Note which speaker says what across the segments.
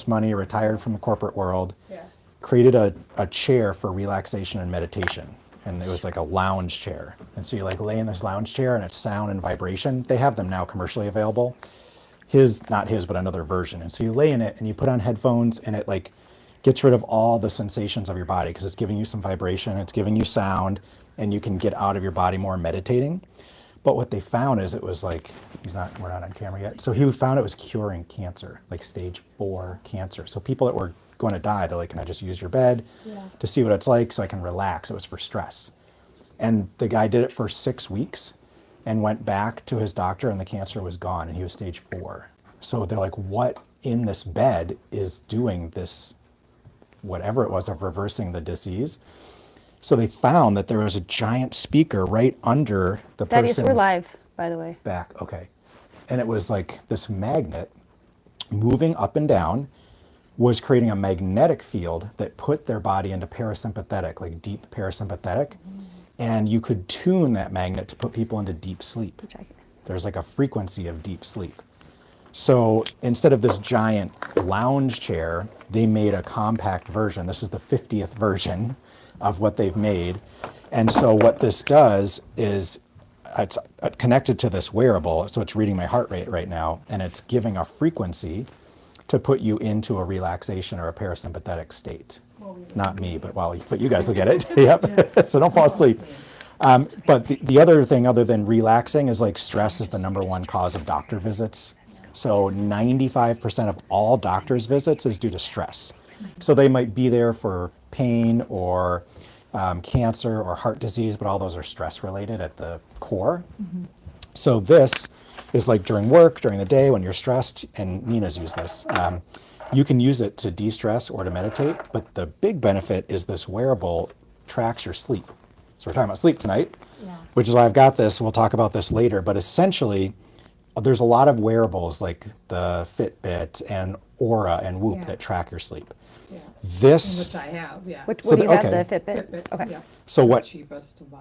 Speaker 1: this money, retired from the corporate world,
Speaker 2: Yeah.
Speaker 1: created a chair for relaxation and meditation. And it was like a lounge chair. And so you like lay in this lounge chair and it's sound and vibration. They have them now commercially available. Not his, but another version. And so you lay in it and you put on headphones and it like gets rid of all the sensations of your body because it's giving you some vibration, it's giving you sound, and you can get out of your body more meditating. But what they found is it was like, we're not on camera yet. So he found it was curing cancer, like stage 4 cancer. So people that were going to die, they're like, can I just use your bed to see what it's like so I can relax? It was for stress. And the guy did it for 6 weeks and went back to his doctor and the cancer was gone and he was stage 4. So they're like, what in this bed is doing this, whatever it was, of reversing the disease? So they found that there was a giant speaker right under the person's
Speaker 3: We're live, by the way.
Speaker 1: back. Okay. And it was like this magnet moving up and down was creating a magnetic field that put their body into parasympathetic, like deep parasympathetic. And you could tune that magnet to put people into deep sleep. There's like a frequency of deep sleep. So instead of this giant lounge chair, they made a compact version. This is the 50th version of what they've made. And so what this does is it's connected to this wearable. So it's reading my heart rate right now, and it's giving a frequency to put you into a relaxation or a parasympathetic state. Not me, but you guys will get it. Yep. So don't fall asleep. But the other thing other than relaxing is like stress is the #1 cause of doctor visits. So 95% of all doctor's visits is due to stress. So they might be there for pain or cancer or heart disease, but all those are stress related at the core. So this is like during work, during the day when you're stressed, and Nina's used this. You can use it to de-stress or to meditate, but the big benefit is this wearable tracks your sleep. So we're talking about sleep tonight, which is why I've got this. We'll talk about this later, but essentially there's a lot of wearables like the Fitbit and Aura and Whoop that track your sleep. This,
Speaker 2: Which I have, yeah.
Speaker 3: What
Speaker 1: So
Speaker 3: do you
Speaker 1: okay.
Speaker 3: have, the Fitbit?
Speaker 2: Fitbit,
Speaker 3: Okay.
Speaker 2: yeah.
Speaker 1: so what,
Speaker 2: Cheapest to buy.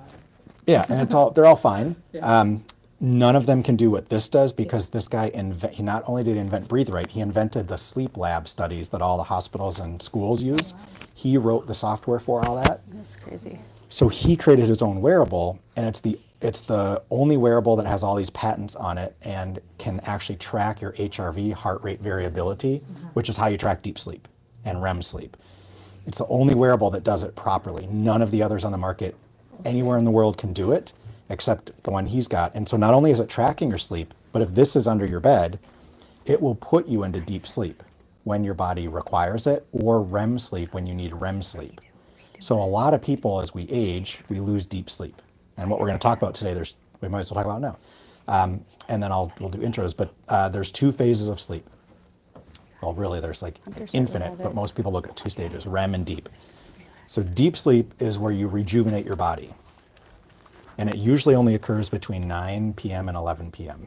Speaker 1: yeah, and they're all fine.
Speaker 2: Yeah.
Speaker 1: None of them can do what this does because this guy, he not only did he invent Breathe Right, he invented the sleep lab studies that all the hospitals and schools use. He wrote the software for all that.
Speaker 3: That's crazy.
Speaker 1: So he created his own wearable, and it's the only wearable that has all these patents on it and can actually track your HRV, heart rate variability, which is how you track deep sleep and REM sleep. It's the only wearable that does it properly. None of the others on the market anywhere in the world can do it except the one he's got. And so not only is it tracking your sleep, but if this is under your bed, it will put you into deep sleep when your body requires it, or REM sleep when you need REM sleep. So a lot of people, as we age, we lose deep sleep. And what we're going to talk about today, we might as well talk about it now. And then we'll do intros, but there's 2 phases of sleep. Well, really, there's like infinite, but most people look at 2 stages, REM and deep. So deep sleep is where you rejuvenate your body. And it usually only occurs between 9 p.m. and 11 p.m.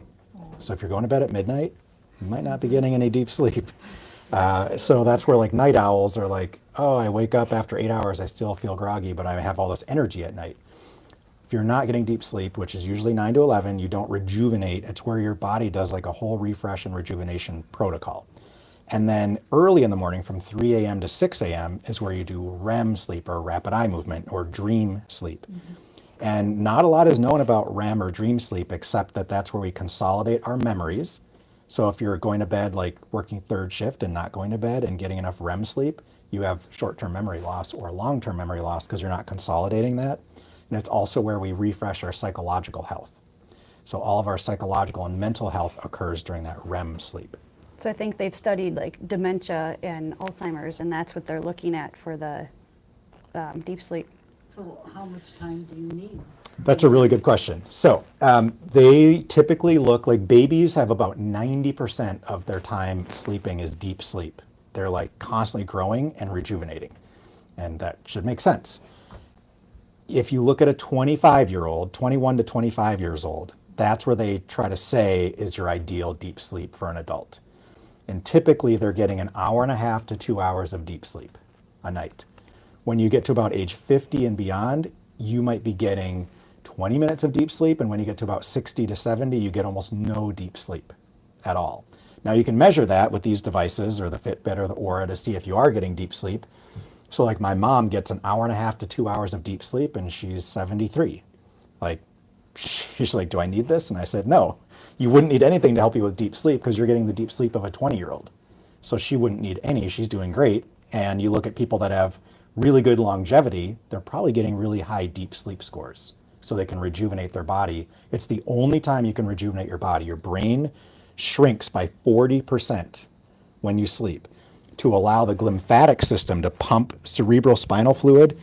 Speaker 1: So if you're going to bed at midnight, you might not be getting any deep sleep. So that's where like night owls are like, oh, I wake up after 8 hours, I still feel groggy, but I have all this energy at night. If you're not getting deep sleep, which is usually 9 to 11, you don't rejuvenate. It's where your body does like a whole refresh and rejuvenation protocol. And then early in the morning from 3 a.m. to 6 a.m. is where you do REM sleep, or rapid eye movement, or dream sleep. And not a lot is known about REM or dream sleep, except that that's where we consolidate our memories. So if you're going to bed, like working 3rd shift and not going to bed and getting enough REM sleep, you have short-term memory loss or long-term memory loss because you're not consolidating that. And it's also where we refresh our psychological health. So all of our psychological and mental health occurs during that REM sleep.
Speaker 3: So I think they've studied like dementia and Alzheimer's, and that's what they're looking at for the deep sleep.
Speaker 4: So how much time do you need?
Speaker 1: That's a really good question. So they typically look like babies have about 90% of their time sleeping is deep sleep. They're like constantly growing and rejuvenating. And that should make sense. If you look at a 25-year-old, 21 to 25 years old, that's where they try to say is your ideal deep sleep for an adult. And typically they're getting an hour and a half to 2 hours of deep sleep a night. When you get to about age 50 and beyond, you might be getting 20 minutes of deep sleep, and when you get to about 60 to 70, you get almost no deep sleep at all. Now you can measure that with these devices or the Fitbit or the Oura to see if you are getting deep sleep. So like my mom gets an hour and a half to 2 hours of deep sleep and she's 73. Like, she's like, do I need this? And I said, no, you wouldn't need anything to help you with deep sleep because you're getting the deep sleep of a 20-year-old. So she wouldn't need any, she's doing great. And you look at people that have really good longevity, they're probably getting really high deep sleep scores so they can rejuvenate their body. It's the only time you can rejuvenate your body. Your brain shrinks by 40% when you sleep to allow the lymphatic system to pump cerebral spinal fluid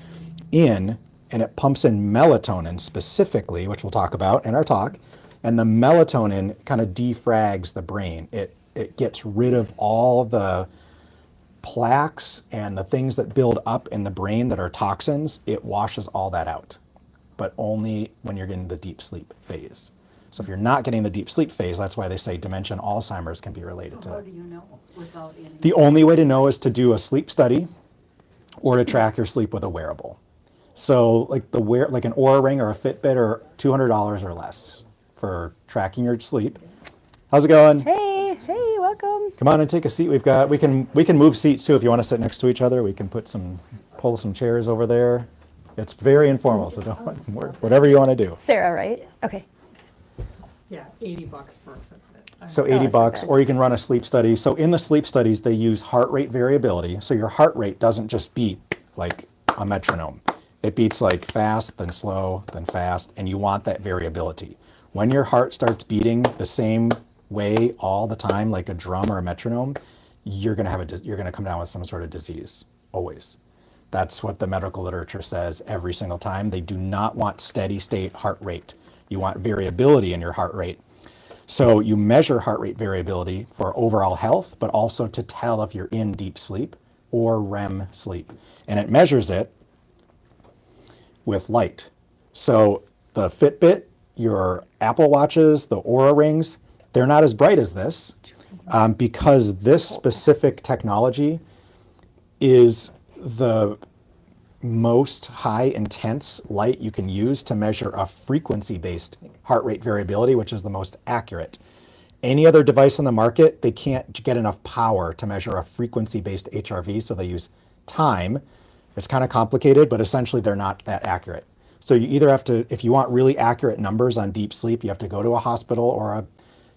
Speaker 1: in, and it pumps in melatonin specifically, which we'll talk about in our talk. And the melatonin kind of defrags the brain. It gets rid of all the plaques and the things that build up in the brain that are toxins. It washes all that out, but only when you're getting the deep sleep phase. So if you're not getting the deep sleep phase, that's why they say dementia and Alzheimer's can be related to
Speaker 4: How
Speaker 1: that.
Speaker 4: do you know without any?
Speaker 1: The only way to know is to do a sleep study or to track your sleep with a wearable. So like like an Oura ring or a Fitbit are $200 or less for tracking your sleep. How's it going?
Speaker 3: Hey, welcome.
Speaker 1: Come on and take a seat. We can move seats too if you want to sit next to each other. We can pull some chairs over there. It's very informal, so whatever you want to do.
Speaker 3: Sarah, right? Okay.
Speaker 2: Yeah, $80 for a Fitbit.
Speaker 1: So
Speaker 3: that's
Speaker 1: 80
Speaker 3: not
Speaker 1: bucks,
Speaker 3: bad.
Speaker 1: or you can run a sleep study. So in the sleep studies, they use heart rate variability. So your heart rate doesn't just beat like a metronome. It beats like fast, then slow, then fast, and you want that variability. When your heart starts beating the same way all the time, like a drum or a metronome, you're gonna come down with some sort of disease, always. That's what the medical literature says every single time. They do not want steady state heart rate. You want variability in your heart rate. So you measure heart rate variability for overall health, but also to tell if you're in deep sleep or REM sleep. And it measures it with light. So the Fitbit, your Apple Watches, the Oura Rings, they're not as bright as this because this specific technology is the most high intense light you can use to measure a frequency-based heart rate variability, which is the most accurate. Any other device on the market, they can't get enough power to measure a frequency-based HRV, so they use time. It's kind of complicated, but essentially they're not that accurate. So you either have to, if you want really accurate numbers on deep sleep, you have to go to a hospital or a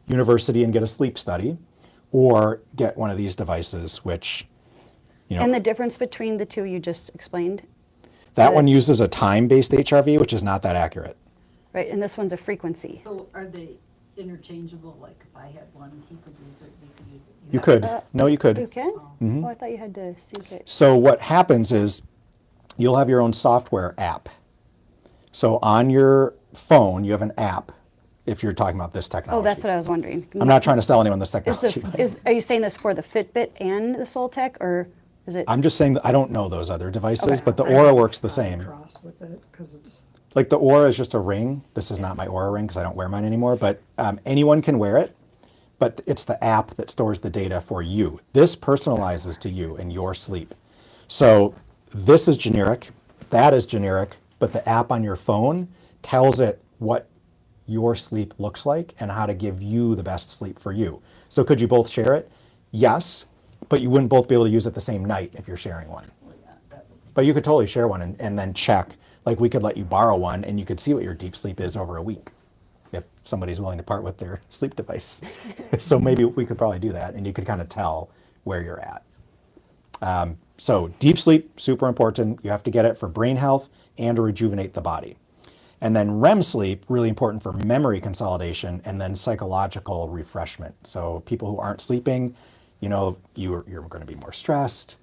Speaker 1: university and get a sleep study, or get one of these devices, which, you know.
Speaker 3: And the difference between the two you just explained,
Speaker 1: That one uses a time-based HRV, which is not that accurate.
Speaker 3: right? And this one's a frequency.
Speaker 4: So are they interchangeable? Like if I had one, he could use it, we could use it.
Speaker 1: You could. No, you
Speaker 3: You
Speaker 1: could.
Speaker 3: can?
Speaker 1: Mm-hmm.
Speaker 3: Oh, I thought you had to sync it.
Speaker 1: So what happens is you'll have your own software app. So on your phone, you have an app if you're talking about this technology.
Speaker 3: Oh, that's what I was wondering.
Speaker 1: I'm not trying to sell anyone this
Speaker 3: Is
Speaker 1: technology.
Speaker 3: are you saying this for the Fitbit and the Soltech, or is it?
Speaker 1: I'm just saying that I don't know those other devices,
Speaker 3: Okay.
Speaker 1: but the Oura works the same.
Speaker 2: Cross with it because it's
Speaker 1: Like the Oura is just a ring. This is not my Oura ring because I don't wear mine anymore, but anyone can wear it. But it's the app that stores the data for you. This personalizes to you and your sleep. So this is generic, that is generic, but the app on your phone tells it what your sleep looks like and how to give you the best sleep for you. So could you both share it? Yes, but you wouldn't both be able to use it the same night if you're sharing one. But you could totally share one and then check. Like we could let you borrow one and you could see what your deep sleep is over a week if somebody's willing to part with their sleep device. So maybe we could probably do that and you could kind of tell where you're at. So deep sleep, super important. You have to get it for brain health and to rejuvenate the body. And then REM sleep, really important for memory consolidation and then psychological refreshment. So people who aren't sleeping, you know, you're going to be more stressed.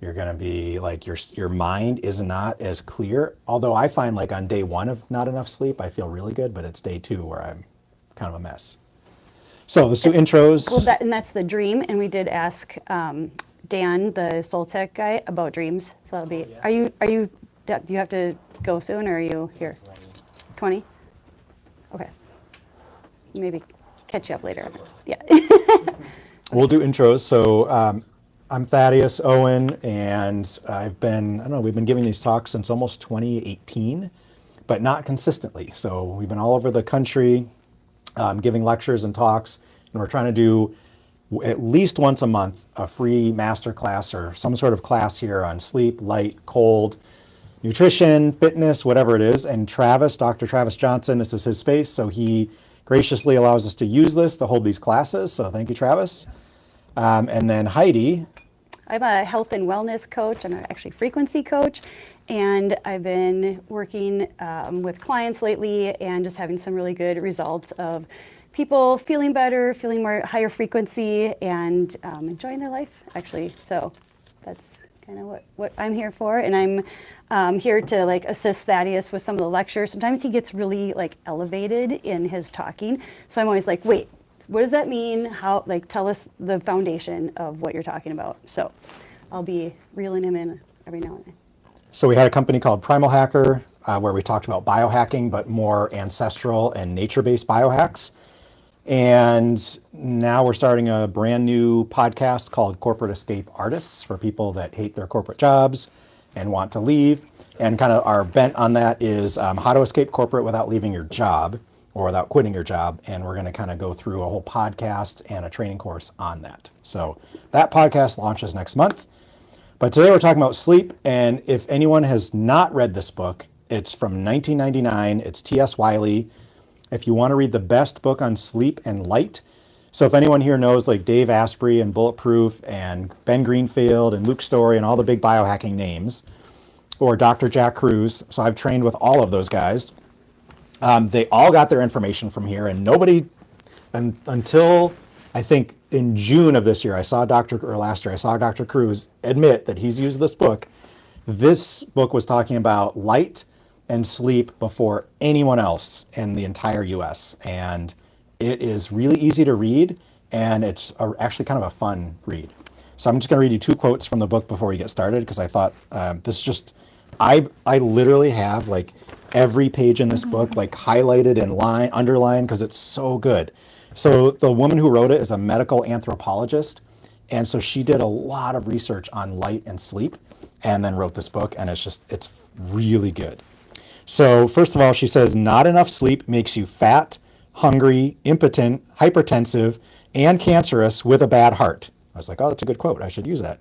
Speaker 1: You're going to be like, your mind is not as clear. Although I find like on day one of not enough sleep, I feel really good, but it's day two where I'm kind of a mess. So let's do intros.
Speaker 3: Well, that's the dream, and we did ask Dan, the Soltech guy, about dreams. So that'll be. Are you? Do you have to go soon, or are you here? 20. Okay. Maybe catch you up later. Yeah.
Speaker 1: We'll do intros. So I'm Thaddeus Owen, and we've been giving these talks since almost 2018, but not consistently. So we've been all over the country giving lectures and talks, and we're trying to do at least once a month, a free masterclass or some sort of class here on sleep, light, cold, nutrition, fitness, whatever it is. And Travis, Dr. Travis Johnson, this is his space, so he graciously allows us to use this to hold these classes. So thank you, Travis. And then Heidi.
Speaker 3: I'm a health and wellness coach. I'm actually a frequency coach. And I've been working with clients lately and just having some really good results of people feeling better, feeling more higher frequency, and enjoying their life, actually. So that's kind of what I'm here for. And I'm here to like assist Thaddeus with some of the lectures. Sometimes he gets really like elevated in his talking. So I'm always like, wait, what does that mean? How, like, tell us the foundation of what you're talking about. So I'll be reeling him in every now and then.
Speaker 1: So we had a company called PrimalHacker where we talked about biohacking, but more ancestral and nature-based biohacks. And now we're starting a brand new podcast called Corporate Escape Artists for people that hate their corporate jobs and want to leave. And kind of our bent on that is how to escape corporate without leaving your job or without quitting your job. And we're going to kind of go through a whole podcast and a training course on that. So that podcast launches next month. But today we're talking about sleep. And if anyone has not read this book, it's from 1999. It's T.S. Wiley. If you want to read the best book on sleep and light. So if anyone here knows like Dave Asprey and Bulletproof and Ben Greenfield and Luke Story and all the big biohacking names, or Dr. Jack Kruse, so I've trained with all of those guys. They all got their information from here, and nobody, until I think in June of this year, last year, I saw Dr. Kruse admit that he's used this book. This book was talking about light and sleep before anyone else in the entire US. And it is really easy to read, and it's actually kind of a fun read. So I'm just gonna read you 2 quotes from the book before we get started, because I thought this just, I literally have like every page in this book like highlighted and underlined because it's so good. So the woman who wrote it is a medical anthropologist. And so she did a lot of research on light and sleep and then wrote this book, and it's really good. So first of all, she says, not enough sleep makes you fat, hungry, impotent, hypertensive, and cancerous with a bad heart. I was like, oh, that's a good quote. I should use that.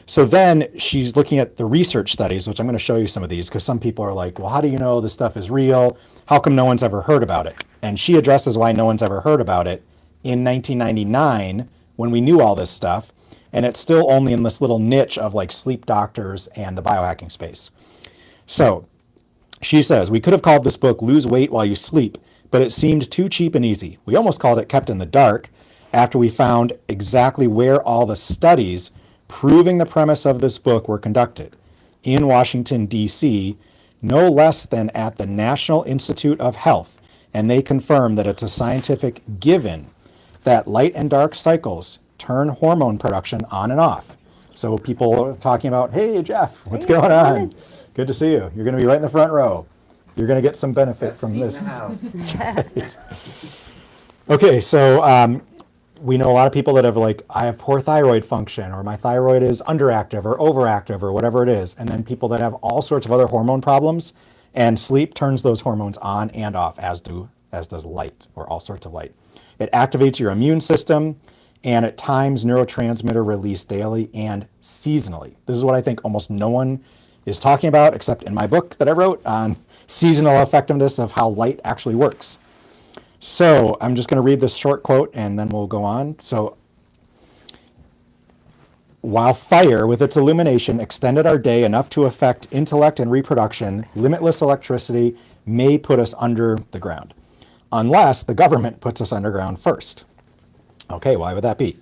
Speaker 1: So then she's looking at the research studies, which I'm going to show you some of these because some people are like, well, how do you know this stuff is real? How come no one's ever heard about it? And she addresses why no one's ever heard about it in 1999 when we knew all this stuff. And it's still only in this little niche of like sleep doctors and the biohacking space. So she says, we could have called this book Lose Weight While You Sleep, but it seemed too cheap and easy. We almost called it Kept in the Dark after we found exactly where all the studies proving the premise of this book were conducted in Washington, D.C., no less than at the National Institute of Health. And they confirm that it's a scientific given that light and dark cycles turn hormone production on and off. So people are talking about, hey, Jeff, what's going on? Good to see you. You're going to be right in the front row. You're going to get some benefit from this. Okay, so we know a lot of people that have like, I have poor thyroid function, or my thyroid is underactive or overactive or whatever it is. And then people that have all sorts of other hormone problems, and sleep turns those hormones on and off, as does light, or all sorts of light. It activates your immune system, and it times neurotransmitter release daily and seasonally. This is what I think almost no one is talking about, except in my book that I wrote on seasonal effectiveness of how light actually works. So I'm just going to read this short quote and then we'll go on. So, while fire with its illumination extended our day enough to affect intellect and reproduction, limitless electricity may put us under the ground, unless the government puts us underground first. Okay, why would that be?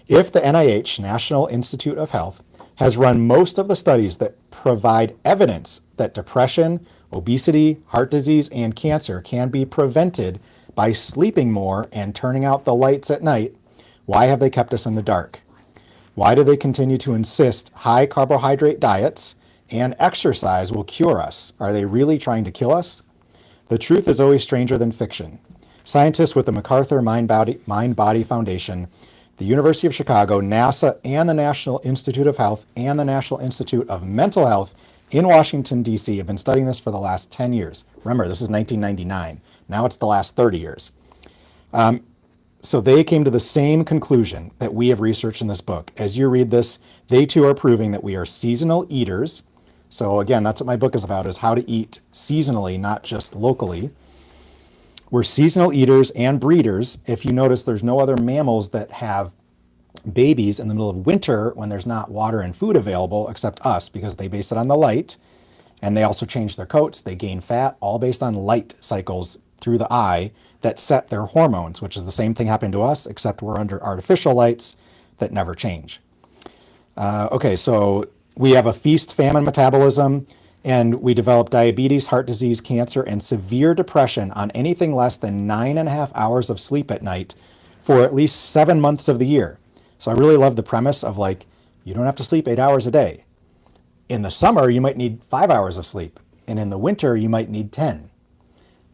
Speaker 1: If the NIH, National Institute of Health, has run most of the studies that provide evidence that depression, obesity, heart disease, and cancer can be prevented by sleeping more and turning out the lights at night, why have they kept us in the dark? Why do they continue to insist high carbohydrate diets and exercise will cure us? Are they really trying to kill us? The truth is always stranger than fiction. Scientists with the MacArthur Mind-Body Foundation, the University of Chicago, NASA, and the National Institute of Health and the National Institute of Mental Health in Washington, D.C. have been studying this for the last 10 years. Remember, this is 1999. Now it's the last 30 years. So they came to the same conclusion that we have researched in this book. As you read this, they too are proving that we are seasonal eaters. So again, that's what my book is about, is how to eat seasonally, not just locally. We're seasonal eaters and breeders. If you notice, there's no other mammals that have babies in the middle of winter when there's not water and food available except us, because they base it on the light. And they also change their coats, they gain fat, all based on light cycles through the eye that set their hormones, which is the same thing happening to us, except we're under artificial lights that never change. Okay, so we have a feast-famine metabolism, and we develop diabetes, heart disease, cancer, and severe depression on anything less than 9.5 hours of sleep at night for at least 7 months of the year. So I really love the premise of like, you don't have to sleep 8 hours a day. In the summer, you might need 5 hours of sleep, and in the winter, you might need 10.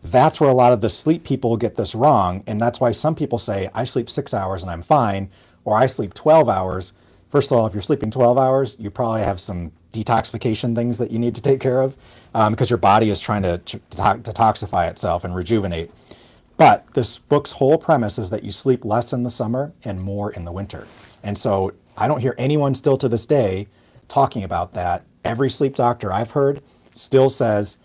Speaker 1: That's where a lot of the sleep people get this wrong, and that's why some people say, I sleep 6 hours and I'm fine, or I sleep 12 hours. First of all, if you're sleeping 12 hours, you probably have some detoxification things that you need to take care of, because your body is trying to detoxify itself and rejuvenate. But this book's whole premise is that you sleep less in the summer and more in the winter. And so I don't hear anyone still to this day talking about that. Every sleep doctor I've heard still says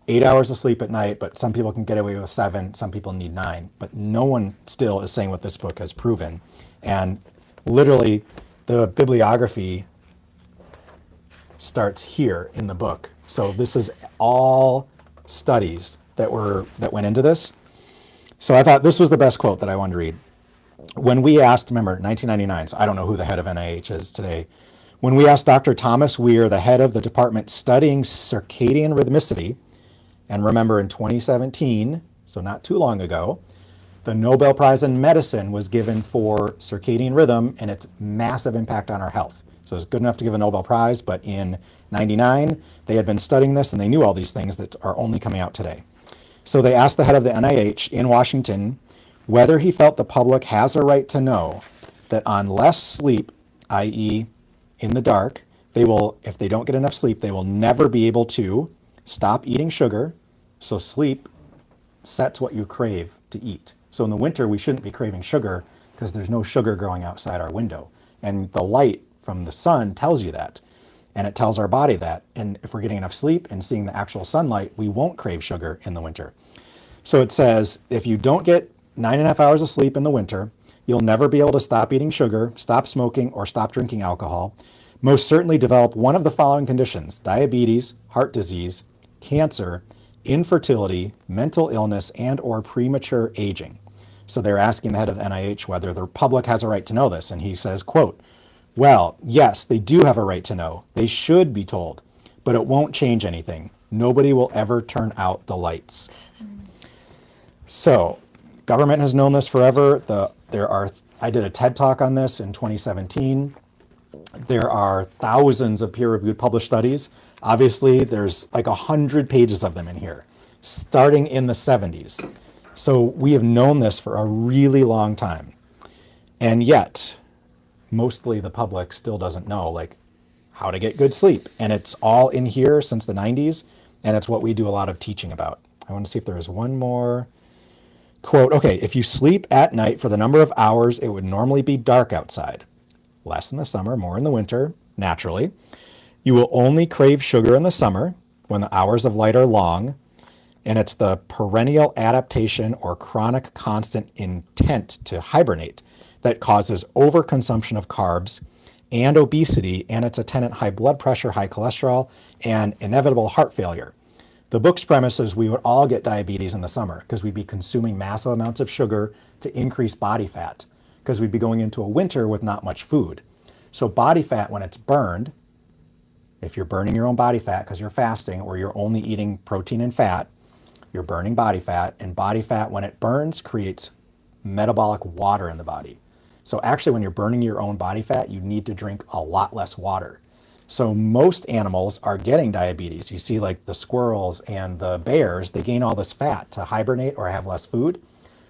Speaker 1: 8 hours of sleep at night, but some people can get away with 7, some people need 9. But no one still is saying what this book has proven. And literally, the bibliography starts here in the book. So this is all studies that went into this. So I thought this was the best quote that I wanted to read. When we asked, remember, 1999, so I don't know who the head of NIH is today. When we asked Dr. Thomas Weir, the head of the department studying circadian rhythmicity, and remember in 2017, so not too long ago, the Nobel Prize in Medicine was given for circadian rhythm and its massive impact on our health. So it's good enough to give a Nobel Prize, but in 99, they had been studying this and they knew all these things that are only coming out today. So they asked the head of the NIH in Washington whether he felt the public has a right to know that on less sleep, i.e., in the dark, they will, if they don't get enough sleep, they will never be able to stop eating sugar. So sleep sets what you crave to eat. So in the winter, we shouldn't be craving sugar because there's no sugar growing outside our window. And the light from the sun tells you that. And it tells our body that. And if we're getting enough sleep and seeing the actual sunlight, we won't crave sugar in the winter. So it says, if you don't get 9.5 hours of sleep in the winter, you'll never be able to stop eating sugar, stop smoking, or stop drinking alcohol. Most certainly develop one of the following conditions: diabetes, heart disease, cancer, infertility, mental illness, and or premature aging. So they're asking the head of the NIH whether the public has a right to know this. And he says, quote, well, yes, they do have a right to know. They should be told, but it won't change anything. Nobody will ever turn out the lights. So government has known this forever. I did a TED Talk on this in 2017. There are thousands of peer-reviewed published studies. Obviously, there's like 100 pages of them in here, starting in the 70s. So we have known this for a really long time. And yet, mostly the public still doesn't know like how to get good sleep. And it's all in here since the 90s, and it's what we do a lot of teaching about. I want to see if there is one more quote. Okay, if you sleep at night for the number of hours it would normally be dark outside, less in the summer, more in the winter, naturally. You will only crave sugar in the summer when the hours of light are long, and it's the perennial adaptation or chronic constant intent to hibernate that causes overconsumption of carbs and obesity and its attendant high blood pressure, high cholesterol, and inevitable heart failure. The book's premise is we would all get diabetes in the summer because we'd be consuming massive amounts of sugar to increase body fat, because we'd be going into a winter with not much food. So body fat, when it's burned, if you're burning your own body fat because you're fasting or you're only eating protein and fat, you're burning body fat, and body fat, when it burns, creates metabolic water in the body. So actually, when you're burning your own body fat, you need to drink a lot less water. So most animals are getting diabetes. You see like the squirrels and the bears, they gain all this fat to hibernate or have less food.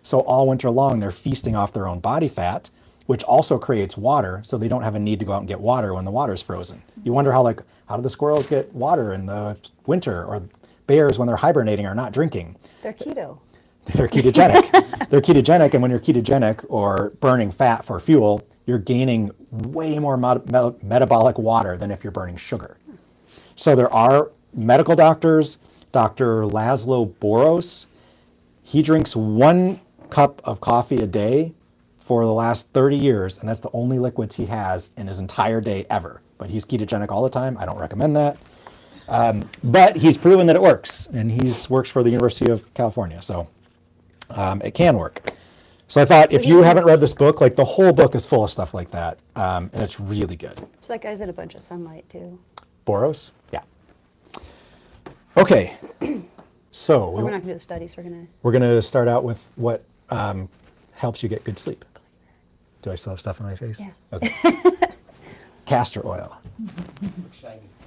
Speaker 1: So all winter long, they're feasting off their own body fat, which also creates water, so they don't have a need to go out and get water when the water's frozen. You wonder how do the squirrels get water in the winter, or bears when they're hibernating are not drinking?
Speaker 3: They're keto.
Speaker 1: They're ketogenic. They're ketogenic, and when you're ketogenic or burning fat for fuel, you're gaining way more metabolic water than if you're burning sugar. So there are medical doctors, Dr. Laszlo Boros, he drinks 1 cup of coffee a day for the last 30 years, and that's the only liquids he has in his entire day ever. But he's ketogenic all the time. I don't recommend that. But he's proven that it works, and he's works for the University of California, so it can work. So I thought, if you haven't read this book, like the whole book is full of stuff like that, and it's really good.
Speaker 3: So that guy's in a bunch of sunlight too.
Speaker 1: Boros? Yeah. Okay. So
Speaker 3: We're not gonna do the studies,
Speaker 1: we're going to start out with what helps you get good sleep. Do I still have stuff on my face?
Speaker 3: Yeah.
Speaker 1: Okay. Castor oil.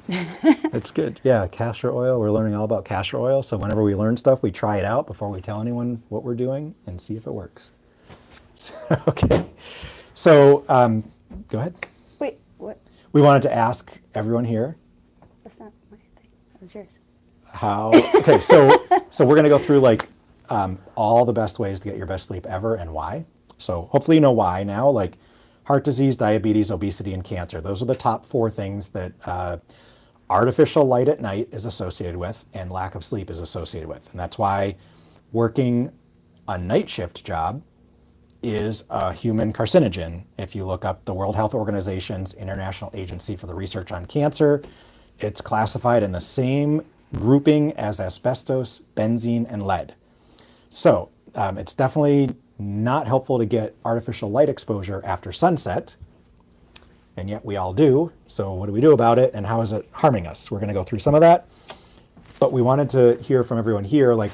Speaker 1: It's good. Yeah, castor oil. We're learning all about castor oil. So whenever we learn stuff, we try it out before we tell anyone what we're doing and see if it works. Okay. So go ahead.
Speaker 3: Wait, what?
Speaker 1: We wanted to ask everyone here
Speaker 3: That's not my thing. That was yours.
Speaker 1: how. Okay, so we're gonna go through like all the best ways to get your best sleep ever and why. So hopefully you know why now. Like heart disease, diabetes, obesity, and cancer. Those are the top 4 things that artificial light at night is associated with, and lack of sleep is associated with. And that's why working a night shift job is a human carcinogen. If you look up the World Health Organization's International Agency for the Research on Cancer, it's classified in the same grouping as asbestos, benzene, and lead. So it's definitely not helpful to get artificial light exposure after sunset, and yet we all do. So what do we do about it, and how is it harming us? We're going to go through some of that, but we wanted to hear from everyone here, like,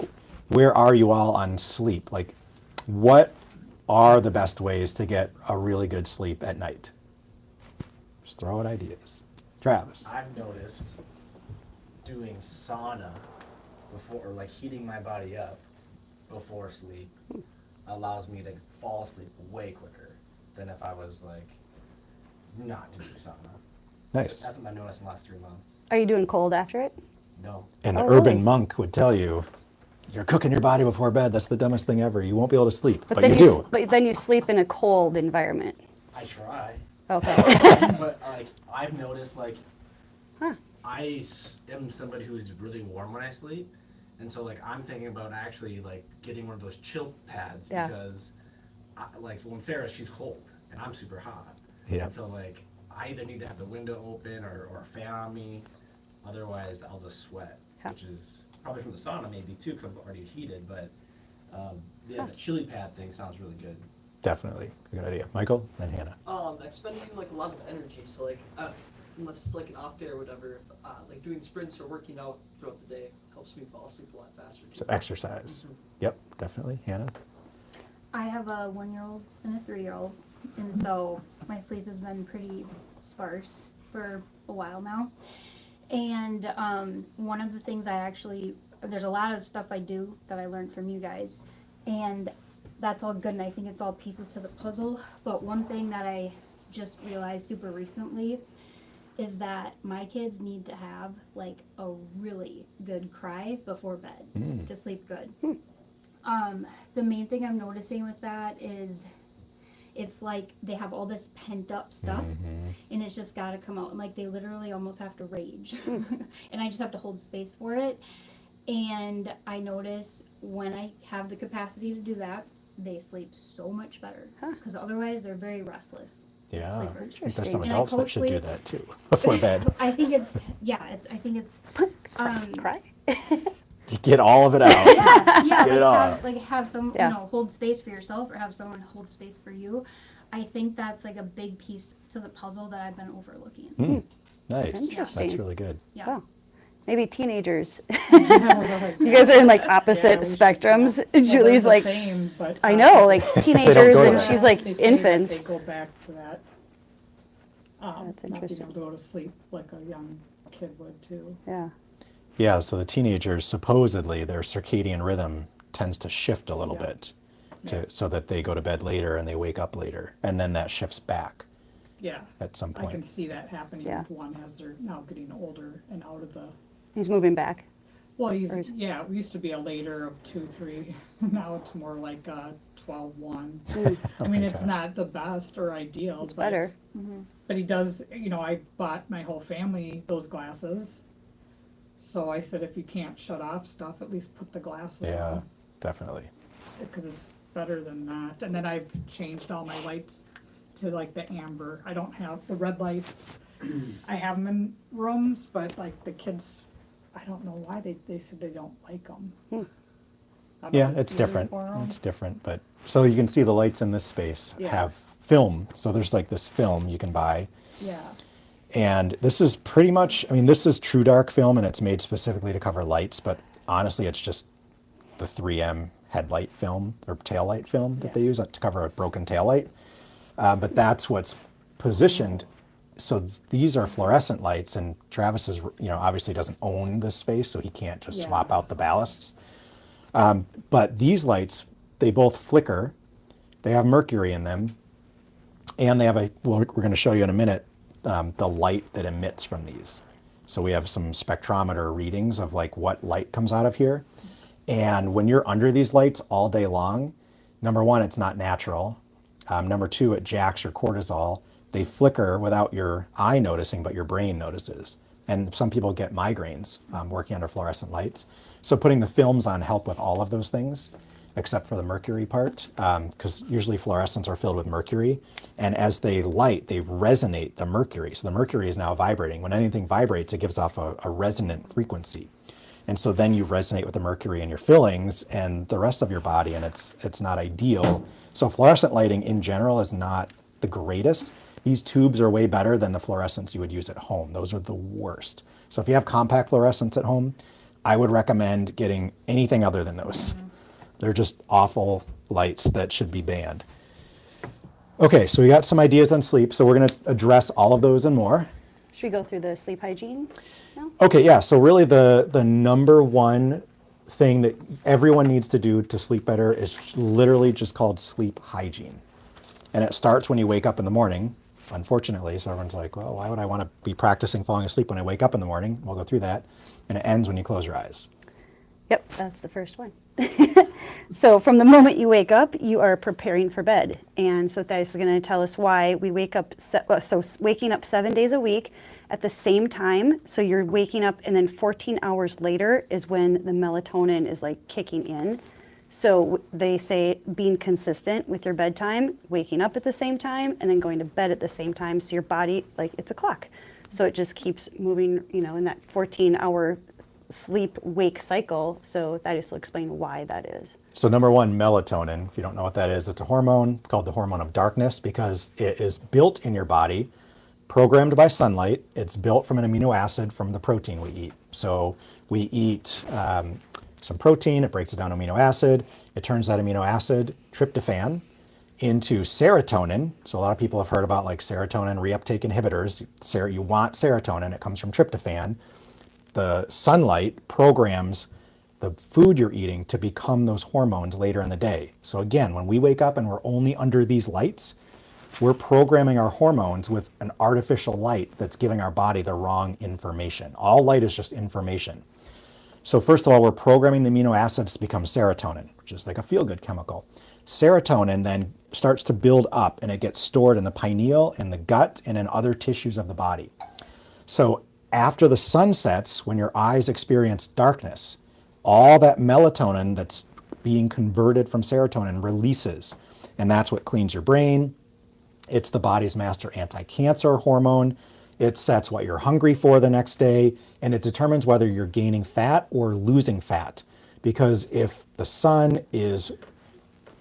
Speaker 1: where are you all on sleep? Like, what are the best ways to get a really good sleep at night? Just throw out ideas. Travis.
Speaker 5: I've noticed doing sauna before, or like heating my body up before sleep, allows me to fall asleep way quicker than if I was like not to do sauna.
Speaker 1: Nice.
Speaker 5: That's something I've noticed in the last 3 months.
Speaker 3: Are you doing cold after it?
Speaker 5: No.
Speaker 1: And the
Speaker 3: Oh,
Speaker 1: urban
Speaker 3: really?
Speaker 1: monk would tell you, you're cooking your body before bed. That's the dumbest thing ever. You won't be able to sleep, but
Speaker 3: then
Speaker 1: you do.
Speaker 3: But then you sleep in a cold environment.
Speaker 5: I try.
Speaker 3: Okay.
Speaker 5: But like I've noticed like
Speaker 3: Huh.
Speaker 5: am somebody who's really warm when I sleep, and so like I'm thinking about actually like getting one of those chill pads
Speaker 3: Yeah.
Speaker 5: because like when Sarah, she's cold and I'm super hot.
Speaker 1: Yeah.
Speaker 5: And so like I either need to have the window open or a fan on me, otherwise I'll just sweat,
Speaker 3: Yeah.
Speaker 5: which is probably from the sauna maybe too because I'm already heated. But yeah, the chili pad thing sounds really good.
Speaker 1: Definitely a good idea. Michael and Hannah.
Speaker 6: Expending like a lot of energy. So like, unless it's like an off day or whatever, like doing sprints or working out throughout the day helps me fall asleep a lot faster.
Speaker 1: So exercise. Yep, definitely. Hannah.
Speaker 7: I have a 1-year-old and a 3-year-old, and so my sleep has been pretty sparse for a while now. And one of the things there's a lot of stuff I do that I learned from you guys, and that's all good, and I think it's all pieces to the puzzle. But one thing that I just realized super recently is that my kids need to have like a really good cry before bed to sleep good. The main thing I'm noticing with that is it's like they have all this pent up stuff and it's just got to come out, and like they literally almost have to rage and I just have to hold space for it. And I notice when I have the capacity to do that, they sleep so much better because otherwise they're very restless.
Speaker 1: Yeah.
Speaker 7: Sleeper.
Speaker 1: I think there's some
Speaker 7: And I
Speaker 1: adults that should do
Speaker 7: co-sleep.
Speaker 1: that too before bed.
Speaker 7: I think it's
Speaker 3: Cry.
Speaker 1: Get all of it out.
Speaker 7: yeah,
Speaker 1: Get it all out.
Speaker 7: have some
Speaker 3: Yeah.
Speaker 7: hold space for yourself or have someone hold space for you. I think that's like a big piece to the puzzle that I've been overlooking.
Speaker 1: Nice. That's
Speaker 3: Interesting.
Speaker 1: really good.
Speaker 7: Yeah.
Speaker 3: Oh, maybe teenagers. You guys are in like opposite
Speaker 2: we should-
Speaker 3: spectrums.
Speaker 2: Well, they're
Speaker 3: Julie's
Speaker 2: the
Speaker 3: like,
Speaker 2: same, but
Speaker 3: I know, like
Speaker 1: They
Speaker 3: teenagers,
Speaker 1: don't go to
Speaker 3: and
Speaker 1: that.
Speaker 3: she's like
Speaker 2: they say that
Speaker 3: infants.
Speaker 2: They go back to that.
Speaker 3: That's
Speaker 2: Not being
Speaker 3: interesting.
Speaker 2: able to go to sleep like a young kid would too.
Speaker 3: Yeah.
Speaker 1: Yeah, so the teenagers, supposedly, their circadian rhythm tends to shift a little
Speaker 2: Yeah.
Speaker 1: bit so that they go to bed later and they wake up later. And then that shifts back
Speaker 2: Yeah,
Speaker 1: at some
Speaker 2: I can
Speaker 1: point.
Speaker 2: see that happening
Speaker 3: Yeah.
Speaker 2: with one as they're now getting older and out of the.
Speaker 3: He's moving back.
Speaker 2: Well,
Speaker 3: Or is-
Speaker 2: yeah, it used to be a later of 2, 3. Now it's more like 12, 1. I mean,
Speaker 1: my
Speaker 2: it's
Speaker 1: gosh.
Speaker 2: not the best or ideal.
Speaker 3: It's better.
Speaker 2: But he does, I bought my whole family those glasses. So I said, if you can't shut off stuff, at least put the glasses
Speaker 1: Yeah,
Speaker 2: on.
Speaker 1: definitely.
Speaker 2: Because it's better than not. And then I've changed all my lights to like the amber. I don't have the red lights. I have them in rooms, but like the kids, I don't know why they said they don't like them.
Speaker 1: Yeah, it's different. It's different, but so you can see the lights in this space
Speaker 2: Yeah.
Speaker 1: have film. So there's like this film you can buy.
Speaker 2: Yeah.
Speaker 1: And this is pretty much, I mean, this is True Dark film and it's made specifically to cover lights, but honestly, it's just the 3M headlight film or tail light film that they use to cover a broken tail light. But that's what's positioned. So these are fluorescent lights, and Travis is, obviously doesn't own this space, so he can't just
Speaker 2: Yeah.
Speaker 1: swap out the ballasts. But these lights, they both flicker. They have mercury in them, and they have we're going to show you in a minute, the light that emits from these. So we have some spectrometer readings of like what light comes out of here. And when you're under these lights all day long, number one, it's not natural. Number two, it jacks your cortisol. They flicker without your eye noticing, but your brain notices. And some people get migraines working under fluorescent lights. So putting the films on help with all of those things, except for the mercury part, because usually fluorescents are filled with mercury. And as they light, they resonate the mercury. So the mercury is now vibrating. When anything vibrates, it gives off a resonant frequency. And so then you resonate with the mercury in your fillings and the rest of your body, and it's not ideal. So fluorescent lighting in general is not the greatest. These tubes are way better than the fluorescents you would use at home. Those are the worst. So if you have compact fluorescents at home, I would recommend getting anything other than those. They're just awful lights that should be banned. Okay, so we got some ideas on sleep. So we're going to address all of those and more.
Speaker 3: Should we go through the sleep hygiene now?
Speaker 1: Okay, yeah. So really the number one thing that everyone needs to do to sleep better is literally just called sleep hygiene. And it starts when you wake up in the morning, unfortunately. So everyone's like, well, why would I want to be practicing falling asleep when I wake up in the morning? We'll go through that. And it ends when you close your eyes.
Speaker 3: Yep, that's the first one. So from the moment you wake up, you are preparing for bed. And so that is going to tell us why we wake up, waking up 7 days a week at the same time. So you're waking up and then 14 hours later is when the melatonin is like kicking in. So they say being consistent with your bedtime, waking up at the same time, and then going to bed at the same time. So your body, like it's a clock. So it just keeps moving, in that 14-hour sleep-wake cycle. So that just will explain why that is.
Speaker 1: So number one, melatonin. If you don't know what that is, it's a hormone called the hormone of darkness because it is built in your body, programmed by sunlight. It's built from an amino acid from the protein we eat. So we eat some protein, it breaks it down to amino acid. It turns that amino acid, tryptophan, into serotonin. So a lot of people have heard about like serotonin reuptake inhibitors. You want serotonin, it comes from tryptophan. The sunlight programs the food you're eating to become those hormones later in the day. So again, when we wake up and we're only under these lights, we're programming our hormones with an artificial light that's giving our body the wrong information. All light is just information. So first of all, we're programming the amino acids to become serotonin, which is like a feel-good chemical. Serotonin then starts to build up and it gets stored in the pineal, in the gut, and in other tissues of the body. So after the sun sets, when your eyes experience darkness, all that melatonin that's being converted from serotonin releases. And that's what cleans your brain. It's the body's master anti-cancer hormone. It sets what you're hungry for the next day, and it determines whether you're gaining fat or losing fat. Because if the sun is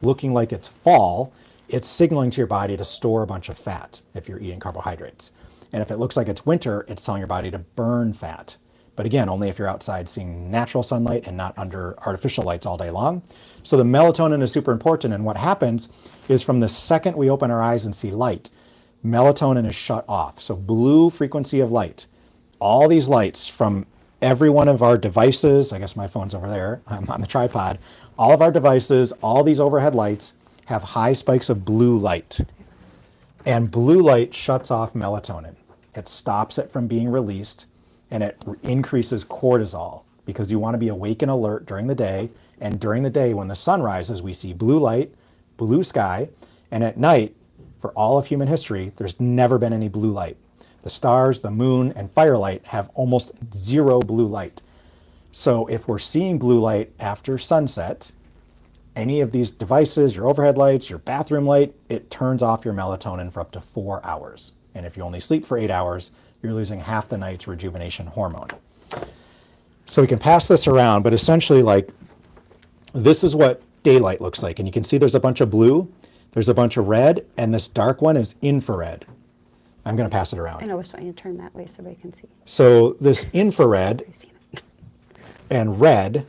Speaker 1: looking like it's fall, it's signaling to your body to store a bunch of fat if you're eating carbohydrates. And if it looks like it's winter, it's telling your body to burn fat. But again, only if you're outside seeing natural sunlight and not under artificial lights all day long. So the melatonin is super important. And what happens is from the second we open our eyes and see light, melatonin is shut off. So blue frequency of light, all these lights from every one of our devices, I guess my phone's over there, I'm on the tripod, all of our devices, all these overhead lights have high spikes of blue light. And blue light shuts off melatonin. It stops it from being released and it increases cortisol because you want to be awake and alert during the day. And during the day, when the sun rises, we see blue light, blue sky. And at night, for all of human history, there's never been any blue light. The stars, the moon, and firelight have almost zero blue light. So if we're seeing blue light after sunset, any of these devices, your overhead lights, your bathroom light, it turns off your melatonin for up to 4 hours. And if you only sleep for 8 hours, you're losing half the night's rejuvenation hormone. So we can pass this around, but essentially, like, this is what daylight looks like. And you can see there's a bunch of blue, there's a bunch of red, and this dark one is infrared. I'm going to pass it around.
Speaker 3: I know, it's fine to turn that way so everybody can see.
Speaker 1: So this infrared and red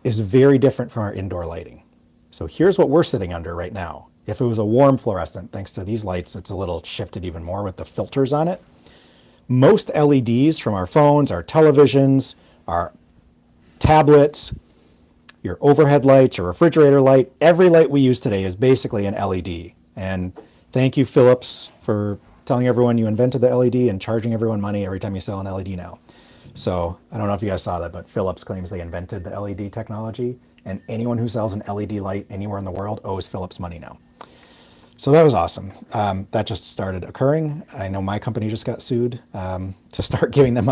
Speaker 1: is very different from our indoor lighting. So here's what we're sitting under right now. If it was a warm fluorescent, thanks to these lights, it's a little shifted even more with the filters on it. Most LEDs from our phones, our televisions, our tablets, your overhead lights, your refrigerator light, every light we use today is basically an LED. And thank you, Philips, for telling everyone you invented the LED and charging everyone money every time you sell an LED now. So I don't know if you guys saw that, but Philips claims they invented the LED technology, and anyone who sells an LED light anywhere in the world owes Philips money now. So that was awesome. That just started occurring. I know my company just got sued to start giving them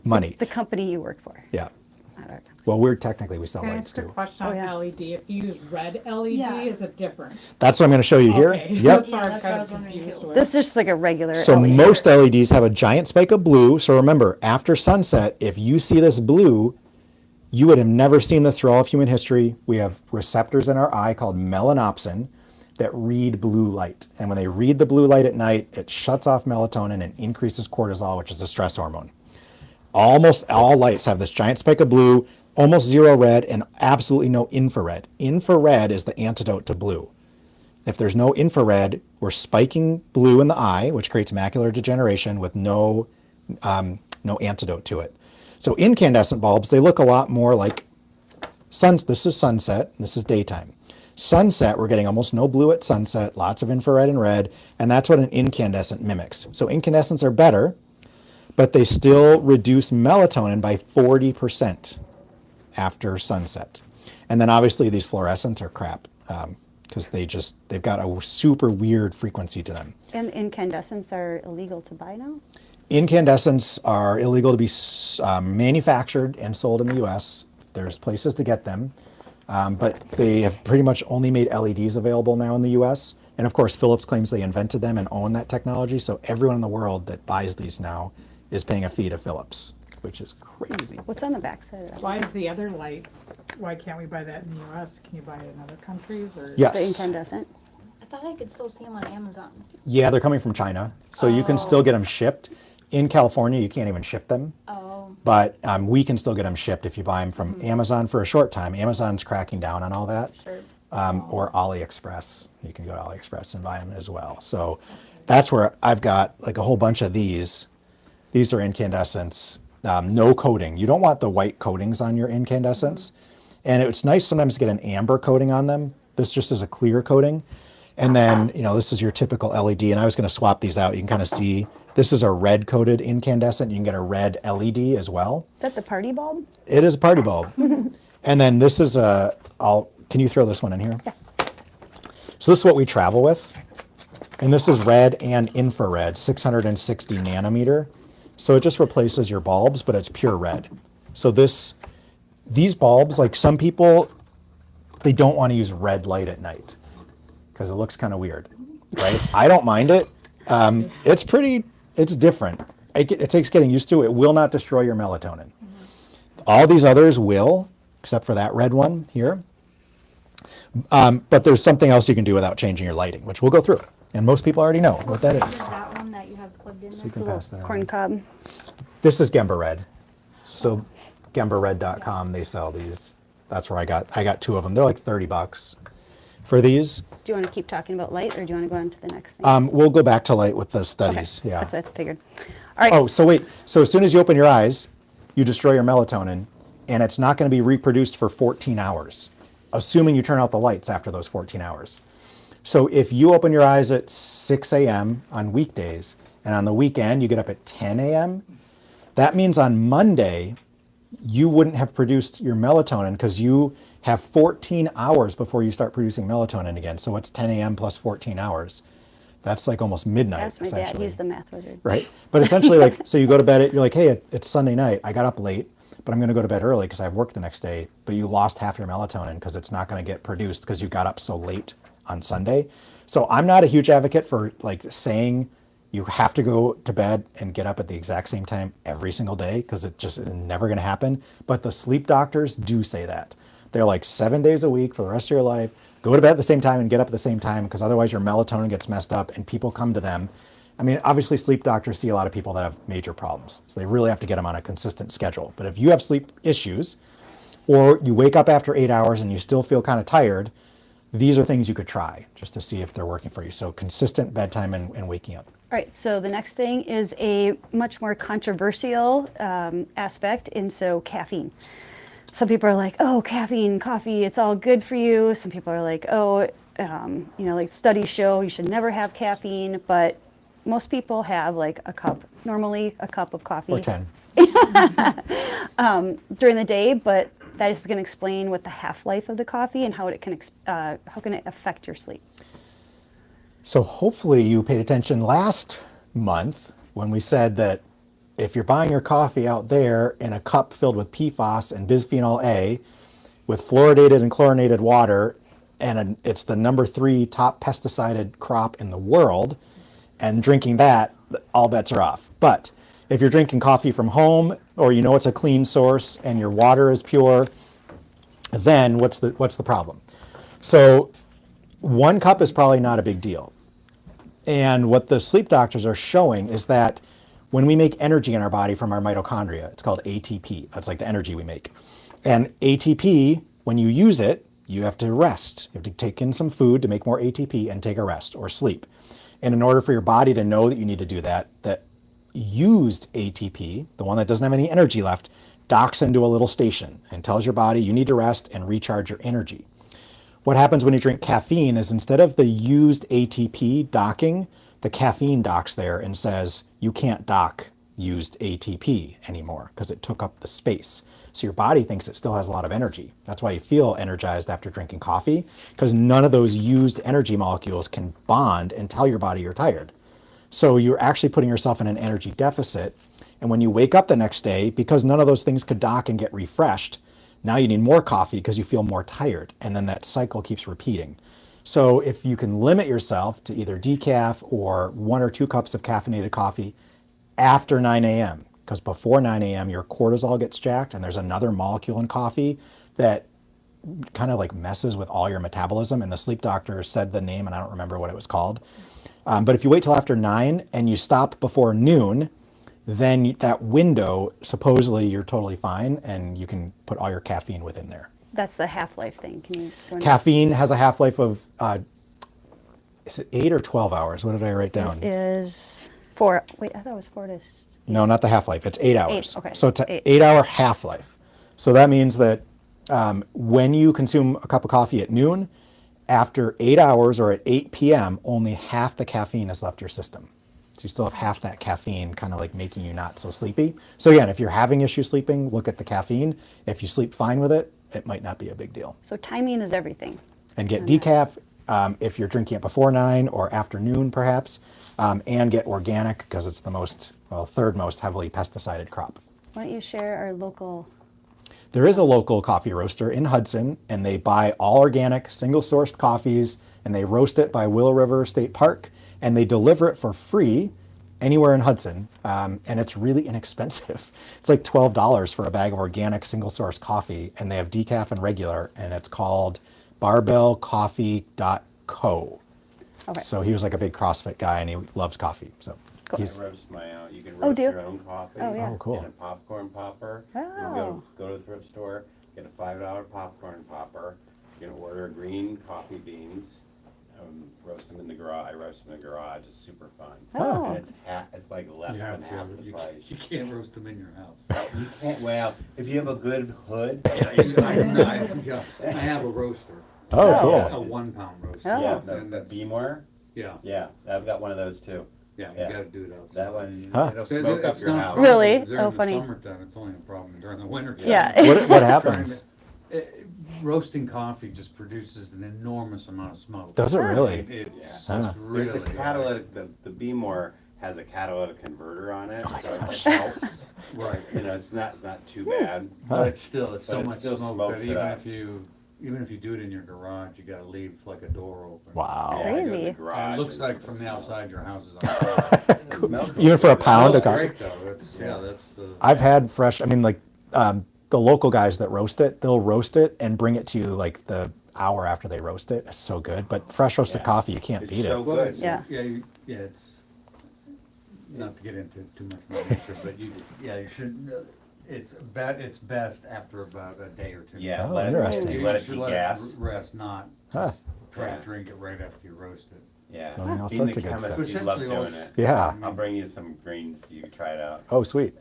Speaker 1: money.
Speaker 3: The company you work for.
Speaker 1: Yeah.
Speaker 3: Not our company.
Speaker 1: Well, we sell
Speaker 2: Can I
Speaker 1: lights
Speaker 2: ask a
Speaker 1: too.
Speaker 2: question
Speaker 3: Oh,
Speaker 2: on
Speaker 3: yeah.
Speaker 2: LED? If you use red LED,
Speaker 7: Yeah.
Speaker 2: is it different?
Speaker 1: That's what I'm going to show you here.
Speaker 2: Okay.
Speaker 1: Yep.
Speaker 2: That's why
Speaker 7: Yeah,
Speaker 2: I'm
Speaker 7: that's
Speaker 2: kind
Speaker 7: what I
Speaker 2: of
Speaker 7: was wondering
Speaker 2: confused
Speaker 7: too.
Speaker 2: with.
Speaker 3: This is just like a regular
Speaker 1: So
Speaker 3: LED.
Speaker 1: most LEDs have a giant spike of blue. So remember, after sunset, if you see this blue, you would have never seen this through all of human history. We have receptors in our eye called melanopsin that read blue light. And when they read the blue light at night, it shuts off melatonin and increases cortisol, which is a stress hormone. Almost all lights have this giant spike of blue, almost zero red, and absolutely no infrared. Infrared is the antidote to blue. If there's no infrared, we're spiking blue in the eye, which creates macular degeneration with no antidote to it. So incandescent bulbs, they look a lot more like this is sunset, this is daytime. Sunset, we're getting almost no blue at sunset, lots of infrared and red, and that's what an incandescent mimics. So incandescents are better, but they still reduce melatonin by 40% after sunset. And then obviously these fluorescents are crap because they've got a super weird frequency to them.
Speaker 3: And incandescents are illegal to buy now?
Speaker 1: Incandescents are illegal to be manufactured and sold in the US. There's places to get them, but they have pretty much only made LEDs available now in the US. And of course, Philips claims they invented them and own that technology. So everyone in the world that buys these now is paying a fee to Philips, which is crazy.
Speaker 3: What's on the back side of that?
Speaker 2: Why is the other light, why can't we buy that in the US? Can you buy it in other countries or?
Speaker 3: The
Speaker 1: Yes.
Speaker 3: incandescent?
Speaker 7: I thought I could still see them on Amazon.
Speaker 1: Yeah, they're coming from China. So you can still get them shipped. In California, you can't even ship them.
Speaker 7: Oh,
Speaker 1: But we can still get them shipped if you buy them from Amazon for a short time. Amazon's cracking down on all that.
Speaker 7: sure.
Speaker 1: Or AliExpress. You can go to AliExpress and buy them as well. So that's where I've got like a whole bunch of these. These are incandescents, no coating. You don't want the white coatings on your incandescents. And it's nice sometimes to get an amber coating on them. This just is a clear coating. And then, this is your typical LED. And I was going to swap these out. You can kind of see this is a red coated incandescent. You can get a red LED as well.
Speaker 3: Is that the party bulb?
Speaker 1: It is a party bulb. And then this is can you throw this one in here?
Speaker 3: Yeah.
Speaker 1: So this is what we travel with. And this is red and infrared, 660 nanometer. So it just replaces your bulbs, but it's pure red. So these bulbs, like some people, they don't want to use red light at night because it looks kind of weird, right? I don't mind it. It's different. It takes getting used to. It will not destroy your melatonin. All these others will, except for that red one here. But there's something else you can do without changing your lighting, which we'll go through. And most people already know what that is.
Speaker 7: That one that you have plugged in.
Speaker 1: So you
Speaker 7: this
Speaker 1: can
Speaker 7: little-
Speaker 1: pass that
Speaker 3: Corn
Speaker 1: around.
Speaker 3: cob.
Speaker 1: This is Gemba Red. So GembaRed.com, they sell these. That's where I got two of them. They're like $30 for these.
Speaker 3: Do you want to keep talking about light, or do you want to go on to the next thing?
Speaker 1: We'll go back to light with the
Speaker 3: Okay,
Speaker 1: studies. Yeah.
Speaker 3: That's what I figured. All right.
Speaker 1: Oh, so wait. So as soon as you open your eyes, you destroy your melatonin, and it's not going to be reproduced for 14 hours, assuming you turn out the lights after those 14 hours. So if you open your eyes at 6 a.m. on weekdays, and on the weekend you get up at 10 a.m., That means on Monday, you wouldn't have produced your melatonin because you have 14 hours before you start producing melatonin again. So it's 10 a.m. plus 14 hours. That's like almost midnight,
Speaker 3: Ask my dad,
Speaker 1: essentially.
Speaker 3: he's the math wizard.
Speaker 1: Right? But essentially, like, so you go to bed, you're like, hey, it's Sunday night. I got up late, but I'm going to go to bed early because I have work the next day. But you lost half your melatonin because it's not going to get produced because you got up so late on Sunday. So I'm not a huge advocate for like saying you have to go to bed and get up at the exact same time every single day because it just is never going to happen. But the sleep doctors do say that. They're like 7 days a week for the rest of your life. Go to bed at the same time and get up at the same time because otherwise your melatonin gets messed up and people come to them. I mean, obviously sleep doctors see a lot of people that have major problems. So they really have to get them on a consistent schedule. But if you have sleep issues or you wake up after 8 hours and you still feel kind of tired, these are things you could try just to see if they're working for you. So consistent bedtime and waking up.
Speaker 3: All right, so the next thing is a much more controversial aspect, and so caffeine. Some people are like, oh, caffeine, coffee, it's all good for you. Some people are like, oh, like studies show you should never have caffeine, but most people have like normally a cup of coffee.
Speaker 1: Or 10.
Speaker 3: During the day, but that is going to explain what the half-life of the coffee and how can it affect your sleep.
Speaker 1: So hopefully you paid attention last month when we said that if you're buying your coffee out there in a cup filled with PFAS and bisphenol A with fluoridated and chlorinated water, and it's the number 3 top pesticided crop in the world, and drinking that, all bets are off. But if you're drinking coffee from home or you know it's a clean source and your water is pure, then what's the problem? So 1 cup is probably not a big deal. And what the sleep doctors are showing is that when we make energy in our body from our mitochondria, it's called ATP. That's like the energy we make. And ATP, when you use it, you have to rest. You have to take in some food to make more ATP and take a rest or sleep. And in order for your body to know that you need to do that, that used ATP, the one that doesn't have any energy left, docks into a little station and tells your body you need to rest and recharge your energy. What happens when you drink caffeine is instead of the used ATP docking, the caffeine docks there and says you can't dock used ATP anymore because it took up the space. So your body thinks it still has a lot of energy. That's why you feel energized after drinking coffee, because none of those used energy molecules can bond and tell your body you're tired. So you're actually putting yourself in an energy deficit. And when you wake up the next day, because none of those things could dock and get refreshed, now you need more coffee because you feel more tired. And then that cycle keeps repeating. So if you can limit yourself to either decaf or 1 or 2 cups of caffeinated coffee after 9 a.m., because before 9 a.m. your cortisol gets jacked and there's another molecule in coffee that kind of like messes with all your metabolism. And the sleep doctor said the name and I don't remember what it was called. But if you wait till after 9 and you stop before noon, then that window, supposedly you're totally fine and you can put all your caffeine within there.
Speaker 3: That's the half-life thing. Can you go into
Speaker 1: Caffeine has a half-life of, is it 8 or 12 hours? What did I write down?
Speaker 3: It is 4. Wait, I thought it was 4 to.
Speaker 1: No, not the half-life. It's 8 hours.
Speaker 3: Okay.
Speaker 1: So it's an
Speaker 3: 8.
Speaker 1: 8-hour half-life. So that means that when you consume a cup of coffee at noon, after 8 hours or at 8 p.m., only half the caffeine has left your system. So you still have half that caffeine kind of like making you not so sleepy. So again, if you're having issues sleeping, look at the caffeine. If you sleep fine with it, it might not be a big deal.
Speaker 3: So timing is everything.
Speaker 1: And get decaf if you're drinking it before 9 or afternoon perhaps, and get organic because it's the third most heavily pesticided crop.
Speaker 3: Why don't you share our local?
Speaker 1: There is a local coffee roaster in Hudson, and they buy all organic, single-sourced coffees, and they roast it by Willow River State Park, and they deliver it for free anywhere in Hudson, and it's really inexpensive. It's like $12 for a bag of organic, single-source coffee, and they have decaf and regular, and it's called barbellcoffee.co.
Speaker 3: Okay.
Speaker 1: So he was like a big CrossFit guy, and he loves coffee. So
Speaker 3: Cool.
Speaker 1: he's
Speaker 8: I roast my own. You can
Speaker 3: Oh,
Speaker 8: roast
Speaker 3: do?
Speaker 8: your own coffee
Speaker 3: Oh, yeah.
Speaker 1: Oh, cool.
Speaker 8: in a popcorn popper.
Speaker 3: Oh.
Speaker 8: You go to the thrift store, get a $5 popcorn popper. You can order green coffee beans, roast them in the garage. I roast them in the garage. It's super fun.
Speaker 3: Oh.
Speaker 8: And it's like less than half the price.
Speaker 9: You can't roast them in your house.
Speaker 8: You can't. Well, if you have a good hood.
Speaker 9: I have a roaster.
Speaker 1: Oh,
Speaker 3: Oh.
Speaker 1: cool.
Speaker 9: A 1 pound roaster.
Speaker 3: Oh.
Speaker 8: Yeah,
Speaker 9: And
Speaker 8: the
Speaker 9: that's-
Speaker 8: Beamware.
Speaker 9: Yeah.
Speaker 8: Yeah, I've got one of those too.
Speaker 9: Yeah,
Speaker 8: Yeah.
Speaker 9: you gotta do it outside.
Speaker 8: That one,
Speaker 1: Huh.
Speaker 8: it'll
Speaker 9: It-
Speaker 8: smoke up
Speaker 9: it's
Speaker 8: your
Speaker 9: not a
Speaker 8: house.
Speaker 9: problem
Speaker 3: Really?
Speaker 9: During
Speaker 3: Oh,
Speaker 9: the
Speaker 3: funny.
Speaker 9: summertime, it's only a problem during the winter.
Speaker 3: Yeah.
Speaker 1: What happens?
Speaker 9: Roasting coffee just produces an enormous amount of smoke.
Speaker 1: Does it really?
Speaker 9: It's
Speaker 1: Ah.
Speaker 9: just really.
Speaker 8: There's a catalytic, the B-more has a catalytic converter on it, so it helps.
Speaker 9: Right.
Speaker 8: You know, it's not too bad.
Speaker 9: But it's so
Speaker 8: But it
Speaker 9: much
Speaker 8: still
Speaker 9: smoke
Speaker 8: smokes
Speaker 9: that
Speaker 8: it up.
Speaker 9: even if you do it in your garage, you gotta leave like a door open.
Speaker 1: Wow.
Speaker 8: Yeah, I go to the
Speaker 3: Crazy.
Speaker 8: garage
Speaker 9: And it looks
Speaker 8: and
Speaker 9: like
Speaker 8: it
Speaker 9: from the
Speaker 8: smells.
Speaker 9: outside your house is on fire.
Speaker 8: It smells
Speaker 1: Even for a
Speaker 8: good.
Speaker 1: pound of
Speaker 9: Smells
Speaker 1: coffee?
Speaker 9: great though, that's, yeah, that's,
Speaker 1: I've had fresh, I mean, like the local guys that roast it, they'll roast it and bring it to you like the hour after they roast it. It's so good. But fresh roasted
Speaker 8: Yeah.
Speaker 1: coffee, you can't
Speaker 8: It's
Speaker 1: beat
Speaker 8: so
Speaker 1: it.
Speaker 9: well,
Speaker 8: good.
Speaker 9: it's,
Speaker 3: Yeah.
Speaker 9: yeah, it's, not to get into too much more nature, but you should, it's best after about a day or two.
Speaker 8: Yeah,
Speaker 1: Oh,
Speaker 8: let
Speaker 1: interesting.
Speaker 8: it,
Speaker 9: You
Speaker 8: let it
Speaker 9: should
Speaker 8: degas.
Speaker 9: rest, not
Speaker 1: Huh.
Speaker 9: just try
Speaker 8: Yeah.
Speaker 9: to drink it right after you roast it.
Speaker 8: Yeah.
Speaker 1: Learning all
Speaker 8: Being
Speaker 1: sorts
Speaker 8: the
Speaker 1: of good
Speaker 8: chemist,
Speaker 1: stuff.
Speaker 8: you love
Speaker 9: Essentially,
Speaker 8: doing
Speaker 9: also-
Speaker 8: it.
Speaker 1: Yeah.
Speaker 8: I'll bring you some greens so you can try it out.
Speaker 1: Oh, sweet.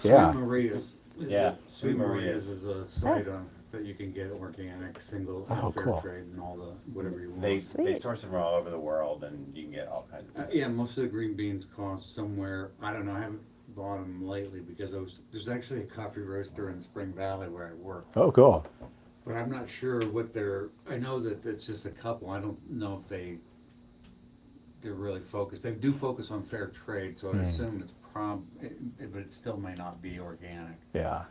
Speaker 1: Yeah.
Speaker 9: Sweet Maria's.
Speaker 8: Yeah,
Speaker 9: Sweet
Speaker 8: Sweet
Speaker 9: Maria's
Speaker 8: Maria's.
Speaker 9: is a site on, that you can get organic, single,
Speaker 1: Oh,
Speaker 9: fair
Speaker 1: cool.
Speaker 9: trade and all the, whatever you want.
Speaker 8: They
Speaker 3: Sweet.
Speaker 8: source them from all over the world and you can get all kinds of stuff.
Speaker 9: Yeah, most of the green beans cost somewhere, I don't know, I haven't bought them lately because there's actually a coffee roaster in Spring Valley where I work.
Speaker 1: Oh, cool.
Speaker 9: But I'm not sure what I know that it's just a couple, I don't know if they're really focused. They do focus on fair trade, so I assume it's but it still may not be organic.
Speaker 1: Yeah.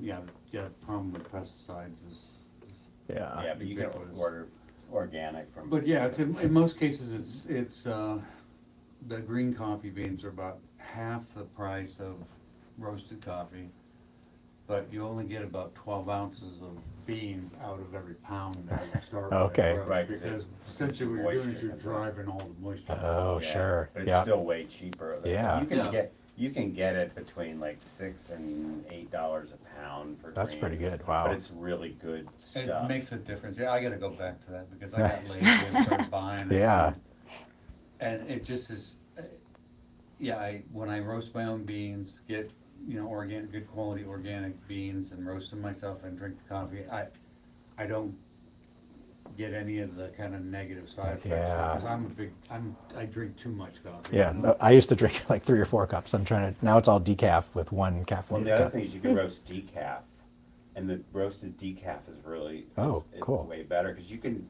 Speaker 9: Yeah, the problem with pesticides is.
Speaker 1: Yeah.
Speaker 8: Yeah, but you can
Speaker 9: ubiquitous.
Speaker 8: order organic from.
Speaker 9: But yeah, it's in most cases, it's the green coffee beans are about half the price of roasted coffee, but you only get about 12 ounces of beans out of every pound that you start with.
Speaker 1: Okay.
Speaker 8: Right,
Speaker 9: Because essentially what you're doing is you're
Speaker 8: moisture control.
Speaker 9: driving all the moisture.
Speaker 1: Oh,
Speaker 8: Yeah,
Speaker 1: sure.
Speaker 8: But it's
Speaker 1: Yeah.
Speaker 8: still way cheaper. Like,
Speaker 1: Yeah.
Speaker 8: You can get it between like $6 and $8 a pound for
Speaker 1: That's pretty
Speaker 8: greens,
Speaker 1: good. Wow.
Speaker 8: But it's really good
Speaker 9: It
Speaker 8: stuff.
Speaker 9: makes a difference. Yeah, I gotta go back to that because I got
Speaker 1: Nice.
Speaker 9: lazy and started buying it.
Speaker 1: Yeah.
Speaker 9: And it just is, yeah, when I roast my own beans, get, organic, good quality organic beans and roast them myself and drink the coffee, I don't get any of the kind of negative side effects.
Speaker 1: Yeah.
Speaker 9: Because I drink too much coffee.
Speaker 1: Yeah. No, I used to drink like 3 or 4 cups. Now it's all decaf with 1
Speaker 8: Well,
Speaker 1: caffeinated
Speaker 8: the other
Speaker 1: cup.
Speaker 8: thing is you can roast decaf, and the roasted decaf is really
Speaker 1: Oh,
Speaker 8: is
Speaker 1: cool.
Speaker 8: way better because you can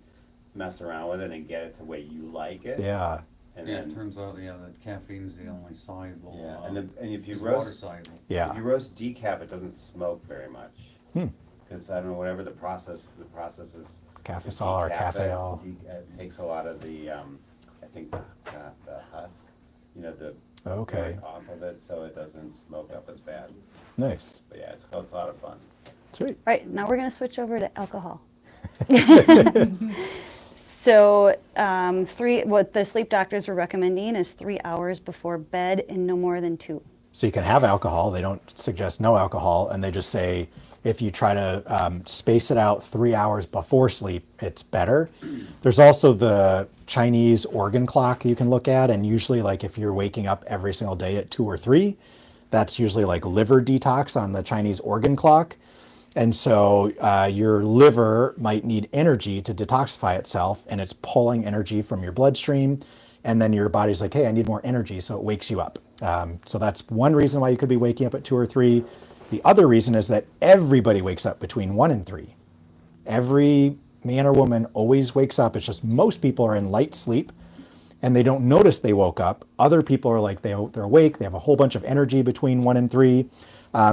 Speaker 8: mess around with it and get it the way you like it.
Speaker 1: Yeah.
Speaker 8: And
Speaker 9: Yeah,
Speaker 8: then
Speaker 9: it turns out, that caffeine's the only soluble.
Speaker 8: yeah, and if you
Speaker 9: it's water
Speaker 8: roast
Speaker 9: soluble.
Speaker 1: Yeah.
Speaker 8: if you roast decaf, it doesn't smoke very much.
Speaker 1: Hmm.
Speaker 8: Because I don't know whatever the process is.
Speaker 1: Cafesol or cafeol.
Speaker 8: It takes a lot of the I think the husk, the
Speaker 1: Okay.
Speaker 8: off of it, so it doesn't smoke up as bad.
Speaker 1: Nice.
Speaker 8: But yeah, it's a lot of fun.
Speaker 1: Sweet.
Speaker 3: Right, now we're going to switch over to alcohol. So, what the sleep doctors were recommending is 3 hours before bed and no more than 2.
Speaker 1: So you can have alcohol. They don't suggest no alcohol, and they just say if you try to space it out 3 hours before sleep, it's better. There's also the Chinese organ clock you can look at, and usually like if you're waking up every single day at 2 or 3, that's usually like liver detox on the Chinese organ clock. And so your liver might need energy to detoxify itself, and it's pulling energy from your bloodstream. And then your body's like, hey, I need more energy, so it wakes you up. So that's one reason why you could be waking up at 2 or 3. The other reason is that everybody wakes up between 1 and 3. Every man or woman always wakes up. It's just most people are in light sleep, and they don't notice they woke up. Other people are like, they're awake, they have a whole bunch of energy between 1 and 3.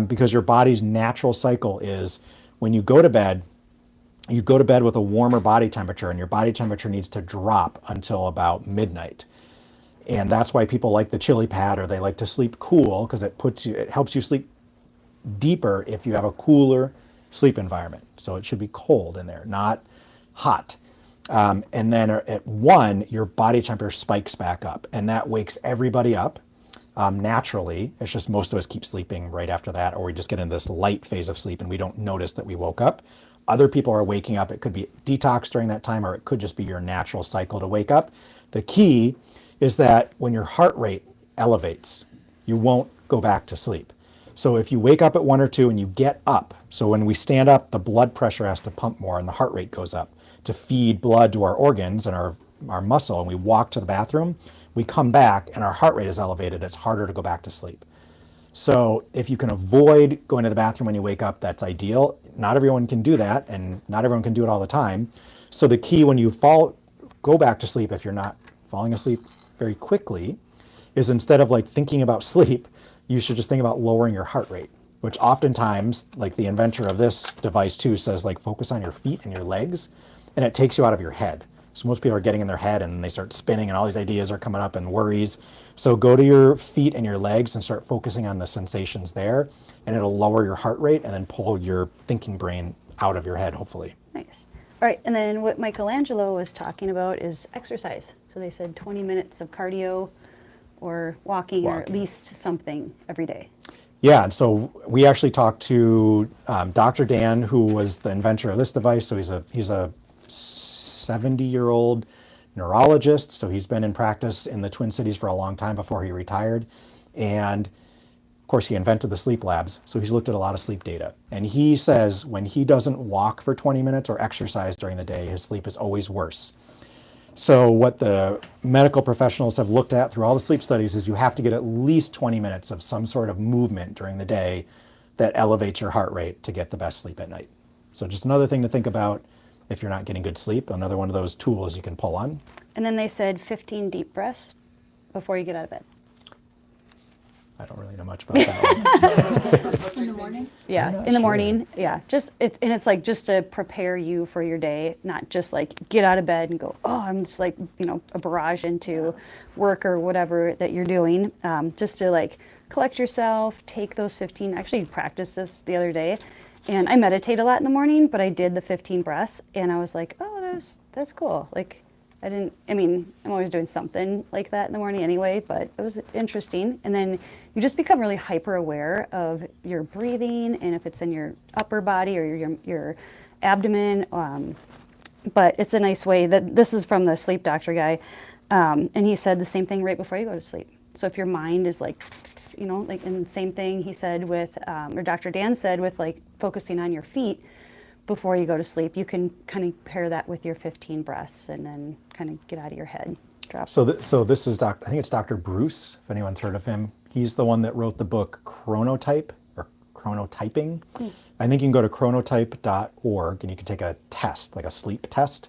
Speaker 1: Because your body's natural cycle is when you go to bed with a warmer body temperature, and your body temperature needs to drop until about midnight. And that's why people like the chili pad, or they like to sleep cool, because it helps you sleep deeper if you have a cooler sleep environment. So it should be cold in there, not hot. And then at 1, your body temperature spikes back up, and that wakes everybody up. Naturally. It's just most of us keep sleeping right after that, or we just get in this light phase of sleep and we don't notice that we woke up. Other people are waking up. It could be detox during that time, or it could just be your natural cycle to wake up. The key is that when your heart rate elevates, you won't go back to sleep. So if you wake up at 1 or 2 and you get up, so when we stand up, the blood pressure has to pump more and the heart rate goes up to feed blood to our organs and our muscle, and we walk to the bathroom. we come back and our heart rate is elevated, it's harder to go back to sleep. So if you can avoid going to the bathroom when you wake up, that's ideal. Not everyone can do that, and not everyone can do it all the time. So the key when you go back to sleep, if you're not falling asleep very quickly, is instead of like thinking about sleep, you should just think about lowering your heart rate, which oftentimes, like the inventor of this device too says, like focus on your feet and your legs, and it takes you out of your head. So most people are getting in their head and they start spinning and all these ideas are coming up and worries. So go to your feet and your legs and start focusing on the sensations there, and it'll lower your heart rate and then pull your thinking brain out of your head, hopefully.
Speaker 3: Nice. All right, and then what Michelangelo was talking about is exercise. So they said 20 minutes of cardio or walking. Or at least something every day.
Speaker 1: Yeah, and so we actually talked to Dr. Dan, who was the inventor of this device. So he's a 70-year-old neurologist. So he's been in practice in the Twin Cities for a long time before he retired. And of course, he invented the sleep labs. So he's looked at a lot of sleep data. And he says when he doesn't walk for 20 minutes or exercise during the day, his sleep is always worse. So what the medical professionals have looked at through all the sleep studies is you have to get at least 20 minutes of some sort of movement during the day that elevates your heart rate to get the best sleep at night. So just another thing to think about if you're not getting good sleep, another one of those tools you can pull on.
Speaker 3: And then they said 15 deep breaths before you get out of bed.
Speaker 1: I don't really know much about that one.
Speaker 7: In the morning?
Speaker 3: Yeah,
Speaker 1: I'm not
Speaker 3: in the
Speaker 1: sure.
Speaker 3: morning. Yeah, and it's like just to prepare you for your day, not just like get out of bed and go, oh, I'm just like, a barrage into work or whatever that you're doing. Just to like collect yourself, take those 15. Actually, practiced this the other day, and I meditate a lot in the morning, but I did the 15 breaths, and I was like, oh, that's cool. Like, I'm always doing something like that in the morning anyway, but it was interesting. And then you just become really hyper aware of your breathing and if it's in your upper body or your abdomen. But it's a nice way that this is from the sleep doctor guy. And he said the same thing right before you go to sleep. So if your mind is like, and same thing he said with, or Dr. Dan said with like focusing on your feet before you go to sleep, you can kind of pair that with your 15 breaths and then kind of get out of your head. Drop.
Speaker 1: So this is I think it's Dr. Bruce, if anyone's heard of him. He's the one that wrote the book Chronotype or Chronotyping. I think you can go to chronotype.org and you can take a test, like a sleep test,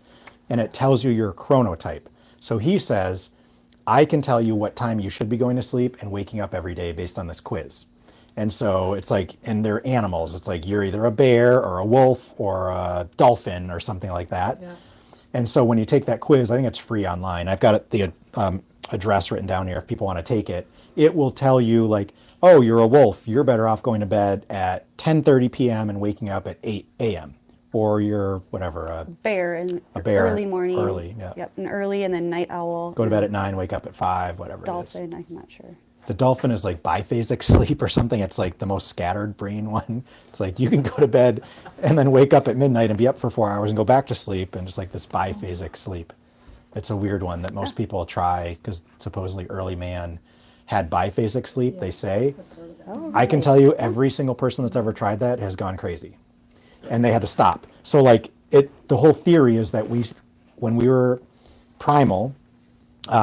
Speaker 1: and it tells you your chronotype. So he says, I can tell you what time you should be going to sleep and waking up every day based on this quiz. And so it's like, and they're animals. It's like you're either a bear or a wolf or a dolphin or something like that.
Speaker 2: Yeah.
Speaker 1: And so when you take that quiz, I think it's free online. I've got the address written down here if people want to take it. It will tell you like, oh, you're a wolf. You're better off going to bed at 10:30 p.m. and waking up at 8 a.m. Or you're whatever, a
Speaker 3: bear early morning.
Speaker 1: Early, yeah.
Speaker 3: Yep, and early, and then night owl.
Speaker 1: Go to bed at 9, wake up at 5, whatever it is.
Speaker 3: Dolphin, I'm not sure.
Speaker 1: The dolphin is like biphasic sleep or something. It's like the most scattered brain one. It's like you can go to bed and then wake up at midnight and be up for 4 hours and go back to sleep, and just like this biphasic sleep. It's a weird one that most people try because supposedly early man had biphasic sleep, they say. I can tell you every single person that's ever tried that has gone crazy. And they had to stop. So like the whole theory is that when we were primal,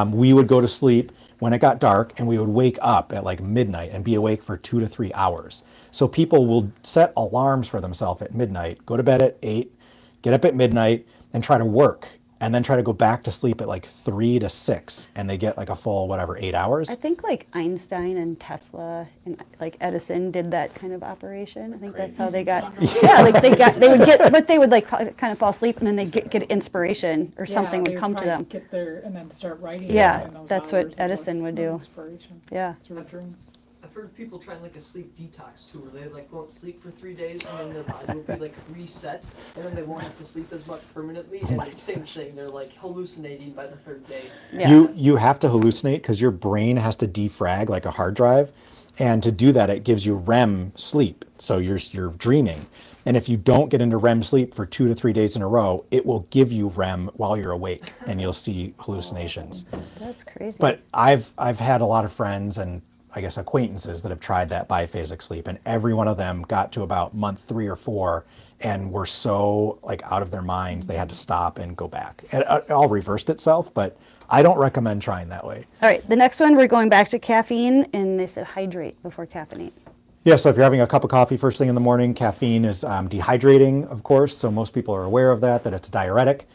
Speaker 1: we would go to sleep when it got dark and we would wake up at like midnight and be awake for 2 to 3 hours. So people will set alarms for themselves at midnight, go to bed at 8, get up at midnight and try to work, and then try to go back to sleep at like 3 to 6, and they get like a full 8 hours.
Speaker 3: I think like Einstein and Tesla and like Edison did that kind of operation. I think that's how they got. Yeah, like they would like kind of fall asleep and then they get inspiration or something would come to them.
Speaker 2: Get there and then start writing.
Speaker 3: Yeah,
Speaker 2: in those
Speaker 3: that's
Speaker 2: hours
Speaker 3: what
Speaker 2: of,
Speaker 3: Edison would do.
Speaker 2: Inspiration.
Speaker 3: Yeah.
Speaker 2: Through a dream.
Speaker 6: I've heard of people trying like a sleep detox too, where they like won't sleep for 3 days and then their body will be like reset, and then they won't have to sleep as much permanently. And it's the same thing; they're like hallucinating by the 3rd day.
Speaker 3: Yeah.
Speaker 1: You have to hallucinate because your brain has to defrag like a hard drive, and to do that, it gives you REM sleep. So you're dreaming, and if you don't get into REM sleep for 2 to 3 days in a row, it will give you REM while you're awake, and you'll see hallucinations.
Speaker 3: That's crazy.
Speaker 1: But I've had a lot of friends and I guess, acquaintances that have tried that biphasic sleep, and every one of them got to about month 3 or 4 and were so like out of their minds they had to stop and go back. And it all reversed itself, but I don't recommend trying that way.
Speaker 3: All right, the next one, we're going back to caffeine, and they said hydrate before caffeinate.
Speaker 1: Yeah, so if you're having a cup of coffee first thing in the morning, caffeine is dehydrating, of course, so most people are aware of that it's a diuretic.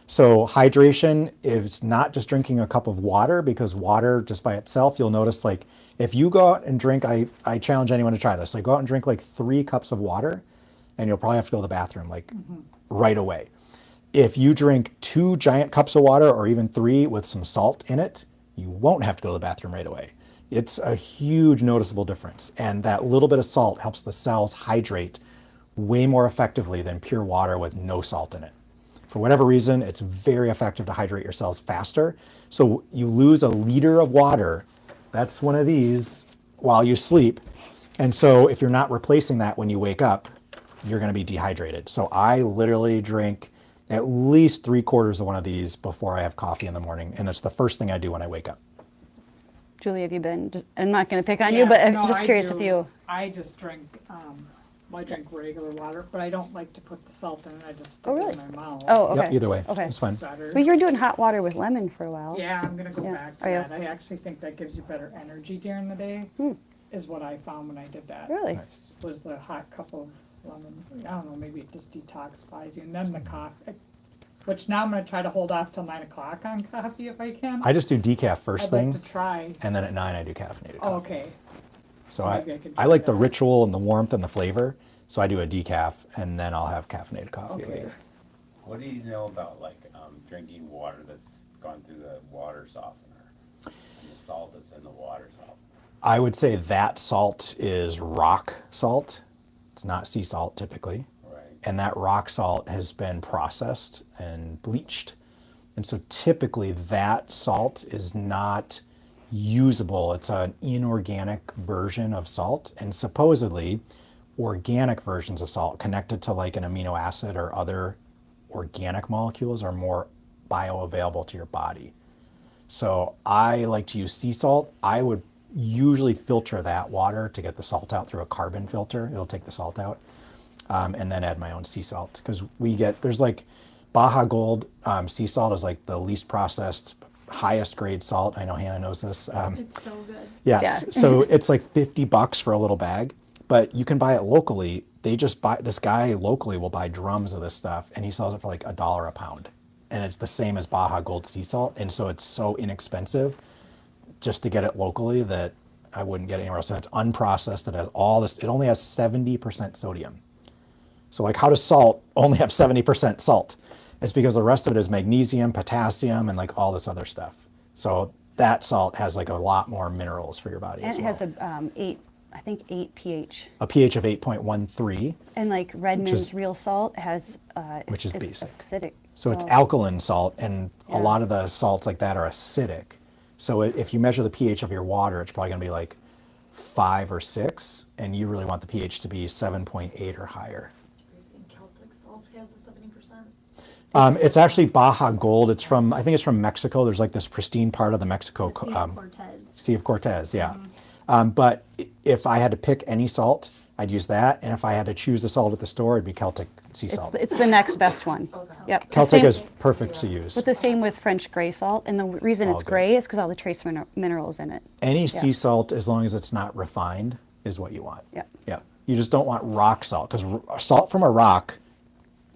Speaker 1: So hydration is not just drinking a cup of water, because water just by itself, you'll notice like if you go out and drink, I challenge anyone to try this, like go out and drink like 3 cups of water and you'll probably have to go to the bathroom like right away. If you drink 2 giant cups of water or even 3 with some salt in it, you won't have to go to the bathroom right away. It's a huge noticeable difference. And that little bit of salt helps the cells hydrate way more effectively than pure water with no salt in it. For whatever reason, it's very effective to hydrate your cells faster. So you lose a liter of water, that's one of these, while you sleep. And so if you're not replacing that when you wake up, you're gonna be dehydrated. So I literally drink at least 3/4 of one of these before I have coffee in the morning. And it's the first thing I do when I wake up.
Speaker 3: Julie, have you been, I'm not going to pick on you, but I'm
Speaker 2: no,
Speaker 3: just
Speaker 2: I
Speaker 3: curious
Speaker 2: do.
Speaker 3: if you,
Speaker 2: I just drink, I drink regular water, but I don't like to put the salt in it, I just stick
Speaker 3: Oh,
Speaker 2: it
Speaker 3: really?
Speaker 2: in my mouth.
Speaker 3: oh, okay.
Speaker 1: Yep, either way,
Speaker 3: Okay.
Speaker 1: it's fine.
Speaker 2: Better.
Speaker 3: Well, you were doing hot water with lemon for a while.
Speaker 2: Yeah, I'm gonna go
Speaker 3: Yeah.
Speaker 2: back to
Speaker 3: Are you?
Speaker 2: that. I actually think that gives you better energy during the day, is what I found when I did that.
Speaker 3: Really?
Speaker 1: Nice.
Speaker 2: Was the hot cup of lemon. I don't know, maybe it just detoxifies you. And then the coffee, which now I'm gonna try to hold off till 9 o'clock on coffee if I can.
Speaker 1: I just do decaf first
Speaker 2: I'd
Speaker 1: thing,
Speaker 2: like to try.
Speaker 1: and then at 9 I do caffeinated
Speaker 2: Oh,
Speaker 1: coffee.
Speaker 2: okay.
Speaker 1: So
Speaker 2: maybe I could
Speaker 1: I
Speaker 2: try
Speaker 1: like the
Speaker 2: that.
Speaker 1: ritual and the warmth and the flavor. So I do a decaf, and then I'll have caffeinated coffee
Speaker 2: Okay.
Speaker 1: later.
Speaker 8: What do you know about like drinking water that's gone through the water softener and the salt that's in the water softener?
Speaker 1: I would say that salt is rock salt. It's not sea salt typically.
Speaker 8: Right.
Speaker 1: And that rock salt has been processed and bleached. And so typically that salt is not usable. It's an inorganic version of salt. And supposedly organic versions of salt connected to like an amino acid or other organic molecules are more bioavailable to your body. So I like to use sea salt. I would usually filter that water to get the salt out through a carbon filter. It'll take the salt out. And then add my own sea salt. Because there's like Baja Gold sea salt is like the least processed, highest grade salt. I know Hannah knows this.
Speaker 7: It's so good.
Speaker 1: Yes.
Speaker 3: Yeah.
Speaker 1: So it's like $50 for a little bag, but you can buy it locally. This guy locally will buy drums of this stuff and he sells it for like $1 a pound. And it's the same as Baja Gold sea salt. And so it's so inexpensive just to get it locally that I wouldn't get it anywhere else. And it's unprocessed. It has all this, it only has 70% sodium. So like how does salt only have 70% salt? It's because the rest of it is magnesium, potassium, and like all this other stuff. So that salt has like a lot more minerals for your body
Speaker 3: And
Speaker 1: as
Speaker 3: it
Speaker 1: well.
Speaker 3: has a 8 pH.
Speaker 1: A pH of 8.13,
Speaker 3: And like Redmond's
Speaker 1: is-
Speaker 3: real salt has,
Speaker 1: which is
Speaker 3: it's
Speaker 1: basic.
Speaker 3: acidic.
Speaker 1: So it's
Speaker 3: Oh,
Speaker 1: alkaline salt, and
Speaker 3: Yeah.
Speaker 1: a lot of the salts like that are acidic. So if you measure the pH of your water, it's probably gonna be like 5 or 6, and you really want the pH to be 7.8 or higher.
Speaker 10: Are you saying Celtic salt has a 70%?
Speaker 1: It's actually Baja Gold. I think it's from Mexico. There's like this pristine part of the Mexico
Speaker 7: The Sea of Cortez.
Speaker 1: Sea of Cortez, yeah. But if I had to pick any salt, I'd use that. And if I had to choose the salt at the store, it'd be Celtic sea salt.
Speaker 3: It's the next best one.
Speaker 10: Okay.
Speaker 3: Yep. The
Speaker 1: Celtic
Speaker 3: same-
Speaker 1: is perfect to use.
Speaker 3: But the same with French gray salt, and the reason
Speaker 1: All
Speaker 3: it's
Speaker 1: good.
Speaker 3: gray is because all the trace minerals in it.
Speaker 1: Any sea salt, as long as it's not refined, is what you want.
Speaker 3: Yep.
Speaker 1: Yeah. You just don't want rock salt, because salt from a rock,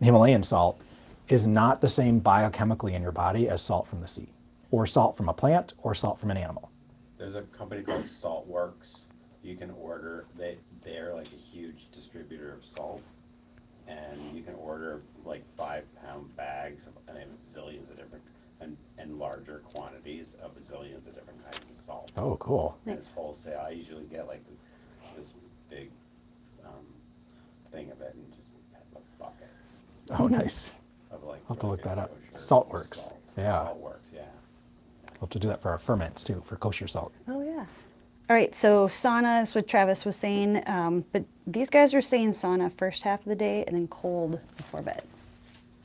Speaker 1: Himalayan salt, is not the same biochemically in your body as salt from the sea, or salt from a plant, or salt from an animal.
Speaker 8: There's a company called Saltworks. You can order, they're like a huge distributor of salt. And you can order like 5-pound bags of, and they have zillions of different, and larger quantities of zillions of different kinds of salt.
Speaker 1: Oh, cool.
Speaker 8: And it's wholesale. I usually get like this big thing of it and just have a bucket
Speaker 1: Oh, nice.
Speaker 8: of like.
Speaker 1: I'll have to look
Speaker 8: really
Speaker 1: that up.
Speaker 8: kosher
Speaker 1: Saltworks.
Speaker 8: salt.
Speaker 1: Yeah.
Speaker 8: Saltworks, yeah.
Speaker 1: We'll have to do that for our ferments too, for kosher salt.
Speaker 3: Oh, yeah. All right, so sauna is what Travis was saying, but these guys are saying sauna first half of the day and then cold before bed.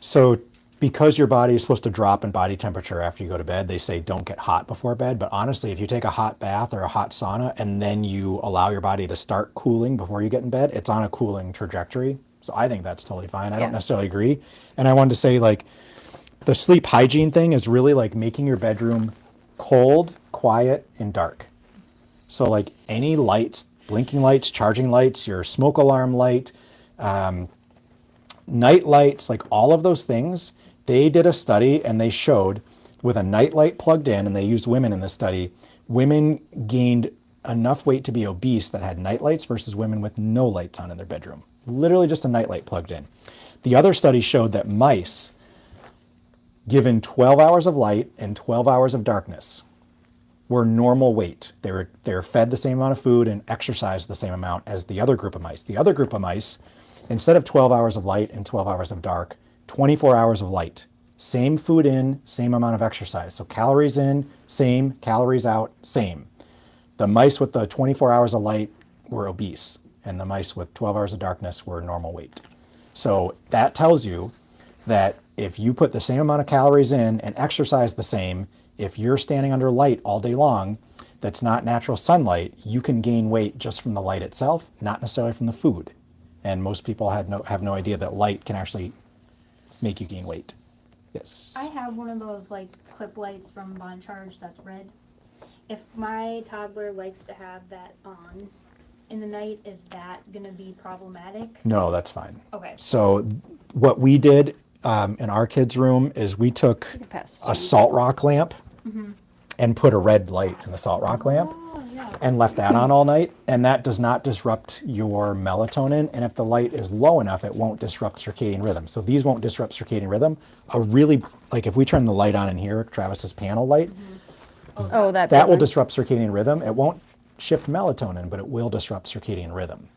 Speaker 1: So because your body is supposed to drop in body temperature after you go to bed, they say don't get hot before bed. But honestly, if you take a hot bath or a hot sauna and then you allow your body to start cooling before you get in bed, it's on a cooling trajectory. So I think that's totally fine. I don't necessarily agree. And I wanted to say, like, the sleep hygiene thing is really like making your bedroom cold, quiet, and dark. So like any lights, blinking lights, charging lights, your smoke alarm light, night lights, like all of those things, they did a study and they showed with a night light plugged in, and they used women in this study, women gained enough weight to be obese that had night lights versus women with no lights on in their bedroom. Literally just a night light plugged in. The other study showed that mice, given 12 hours of light and 12 hours of darkness, were normal weight. They were fed the same amount of food and exercised the same amount as the other group of mice. The other group of mice, instead of 12 hours of light and 12 hours of dark, 24 hours of light. Same food in, same amount of exercise. So calories in, same, calories out, same. The mice with the 24 hours of light were obese, and the mice with 12 hours of darkness were normal weight. So that tells you that if you put the same amount of calories in and exercise the same, if you're standing under light all day long, that's not natural sunlight, you can gain weight just from the light itself, not necessarily from the food. And most people have no idea that light can actually make you gain weight. Yes.
Speaker 7: I have one of those like clip lights from BioHacking that's red. If my toddler likes to have that on in the night, is that gonna be problematic?
Speaker 1: No, that's fine.
Speaker 7: Okay.
Speaker 1: So what we did in our kids' room is we took a salt rock lamp and put a red light in the salt rock lamp and left that on all night, and that does not disrupt your melatonin, and if the light is low enough, it won't disrupt circadian rhythm. So these won't disrupt circadian rhythm. Like if we turn the light on in here, Travis's panel light, that will disrupt circadian rhythm. It won't shift melatonin, but it will disrupt circadian rhythm.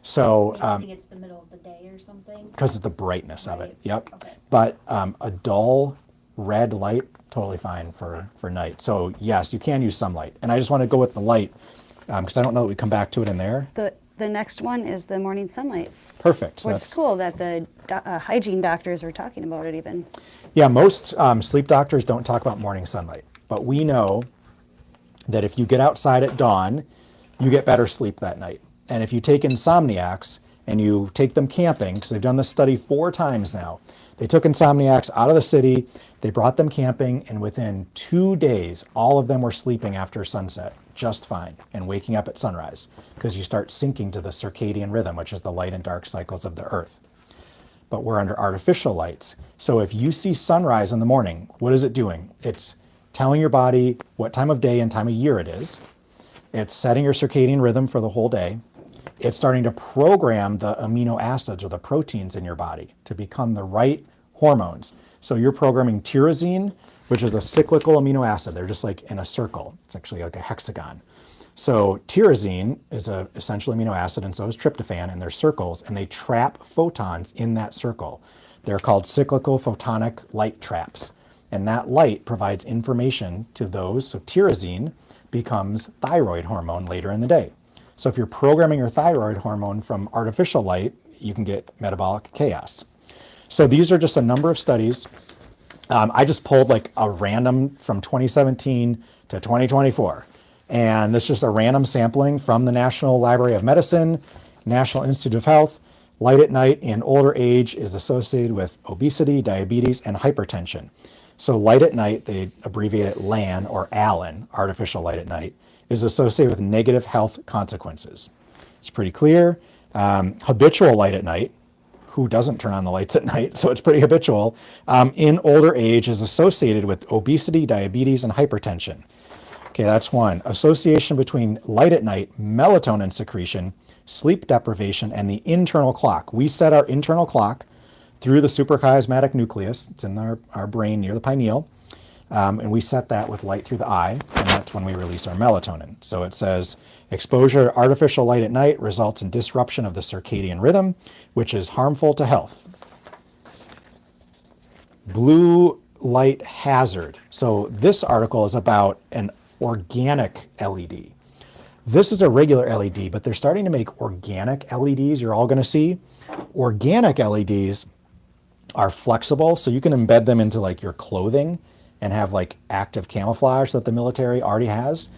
Speaker 1: So
Speaker 7: I think it's the middle of the day or something.
Speaker 1: because of the brightness of it. Yep.
Speaker 7: Okay.
Speaker 1: But a dull red light, totally fine for night. So yes, you can use some light. And I just want to go with the light because I don't know that we come back to it in there.
Speaker 3: The next one is the morning sunlight,
Speaker 1: Perfect. So
Speaker 3: which is cool that the hygiene doctors are talking about it even.
Speaker 1: Yeah, most sleep doctors don't talk about morning sunlight, but we know that if you get outside at dawn, you get better sleep that night. And if you take insomniacs and you take them camping, because they've done this study 4 times now, they took insomniacs out of the city, they brought them camping, and within 2 days, all of them were sleeping after sunset just fine and waking up at sunrise, because you start syncing to the circadian rhythm, which is the light and dark cycles of the earth. But we're under artificial lights. So if you see sunrise in the morning, what is it doing? It's telling your body what time of day and time of year it is. It's setting your circadian rhythm for the whole day. It's starting to program the amino acids or the proteins in your body to become the right hormones. So you're programming tyrosine, which is a cyclical amino acid. They're just like in a circle. It's actually like a hexagon. So tyrosine is an essential amino acid, and so is tryptophan, and they're circles, and they trap photons in that circle. They're called cyclical photonic light traps. And that light provides information to those. So tyrosine becomes thyroid hormone later in the day. So if you're programming your thyroid hormone from artificial light, you can get metabolic chaos. So these are just a number of studies. I just pulled like a random from 2017 to 2024. And this is just a random sampling from the National Library of Medicine, National Institute of Health. Light at night in older age is associated with obesity, diabetes, and hypertension. So light at night, they abbreviate it LAN or ALAN, artificial light at night, is associated with negative health consequences. It's pretty clear. Habitual light at night, who doesn't turn on the lights at night, so it's pretty habitual, in older age is associated with obesity, diabetes, and hypertension. Okay, that's one. Association between light at night, melatonin secretion, sleep deprivation, and the internal clock. We set our internal clock through the suprachiasmatic nucleus. It's in our brain near the pineal. And we set that with light through the eye, and that's when we release our melatonin. So it says, exposure to artificial light at night results in disruption of the circadian rhythm, which is harmful to health. Blue light hazard. So this article is about an organic LED. This is a regular LED, but they're starting to make organic LEDs you're all going to see. Organic LEDs are flexible, so you can embed them into like your clothing and have like active camouflage that the military already has.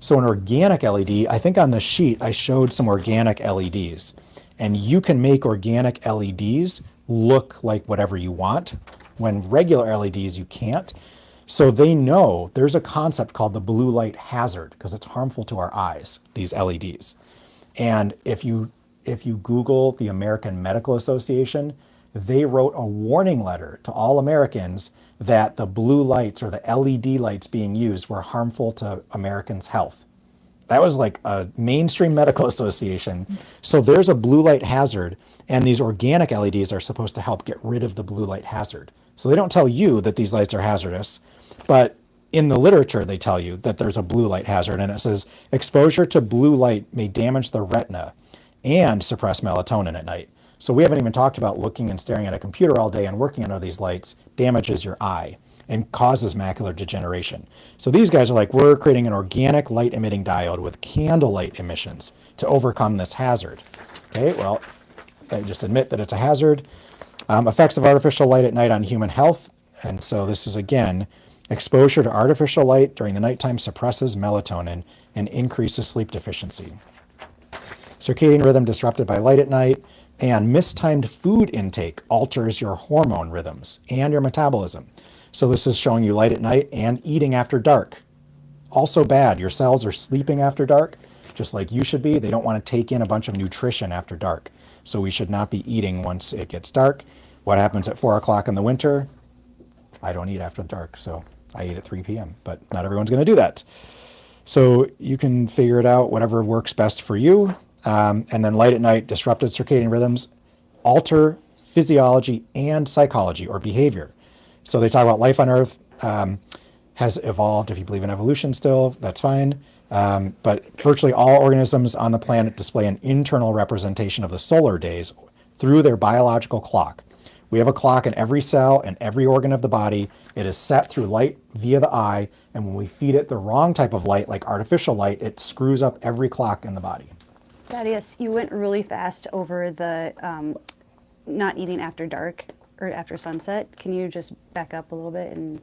Speaker 1: So an organic LED, I think on the sheet I showed some organic LEDs, and you can make organic LEDs look like whatever you want, when regular LEDs you can't. So they know there's a concept called the blue light hazard, because it's harmful to our eyes, these LEDs. And if you Google the American Medical Association, they wrote a warning letter to all Americans that the blue lights or the LED lights being used were harmful to Americans' health. That was like a mainstream medical association. So there's a blue light hazard, and these organic LEDs are supposed to help get rid of the blue light hazard. So they don't tell you that these lights are hazardous, but in the literature they tell you that there's a blue light hazard, and it says exposure to blue light may damage the retina and suppress melatonin at night. So we haven't even talked about looking and staring at a computer all day and working under these lights damages your eye and causes macular degeneration. So these guys are like, we're creating an organic light emitting diode with candlelight emissions to overcome this hazard. Okay, well, I just admit that it's a hazard. Effects of artificial light at night on human health. And so this is, again, exposure to artificial light during the nighttime suppresses melatonin and increases sleep deficiency. Circadian rhythm disrupted by light at night, and mistimed food intake alters your hormone rhythms and your metabolism. So this is showing you light at night and eating after dark. Also bad, your cells are sleeping after dark, just like you should be. They don't want to take in a bunch of nutrition after dark. So we should not be eating once it gets dark. What happens at 4 o'clock in the winter? I don't eat after dark, so I eat at 3 p.m., but not everyone's going to do that. So you can figure it out, whatever works best for you. And then light at night, disrupted circadian rhythms alter physiology and psychology or behavior. So they talk about life on Earth has evolved. If you believe in evolution still, that's fine. But virtually all organisms on the planet display an internal representation of the solar days through their biological clock. We have a clock in every cell and every organ of the body. It is set through light via the eye, and when we feed it the wrong type of light, like artificial light, it screws up every clock in the body.
Speaker 3: Thaddeus, you went really fast over the not eating after dark or after sunset. Can you just back up a little bit? And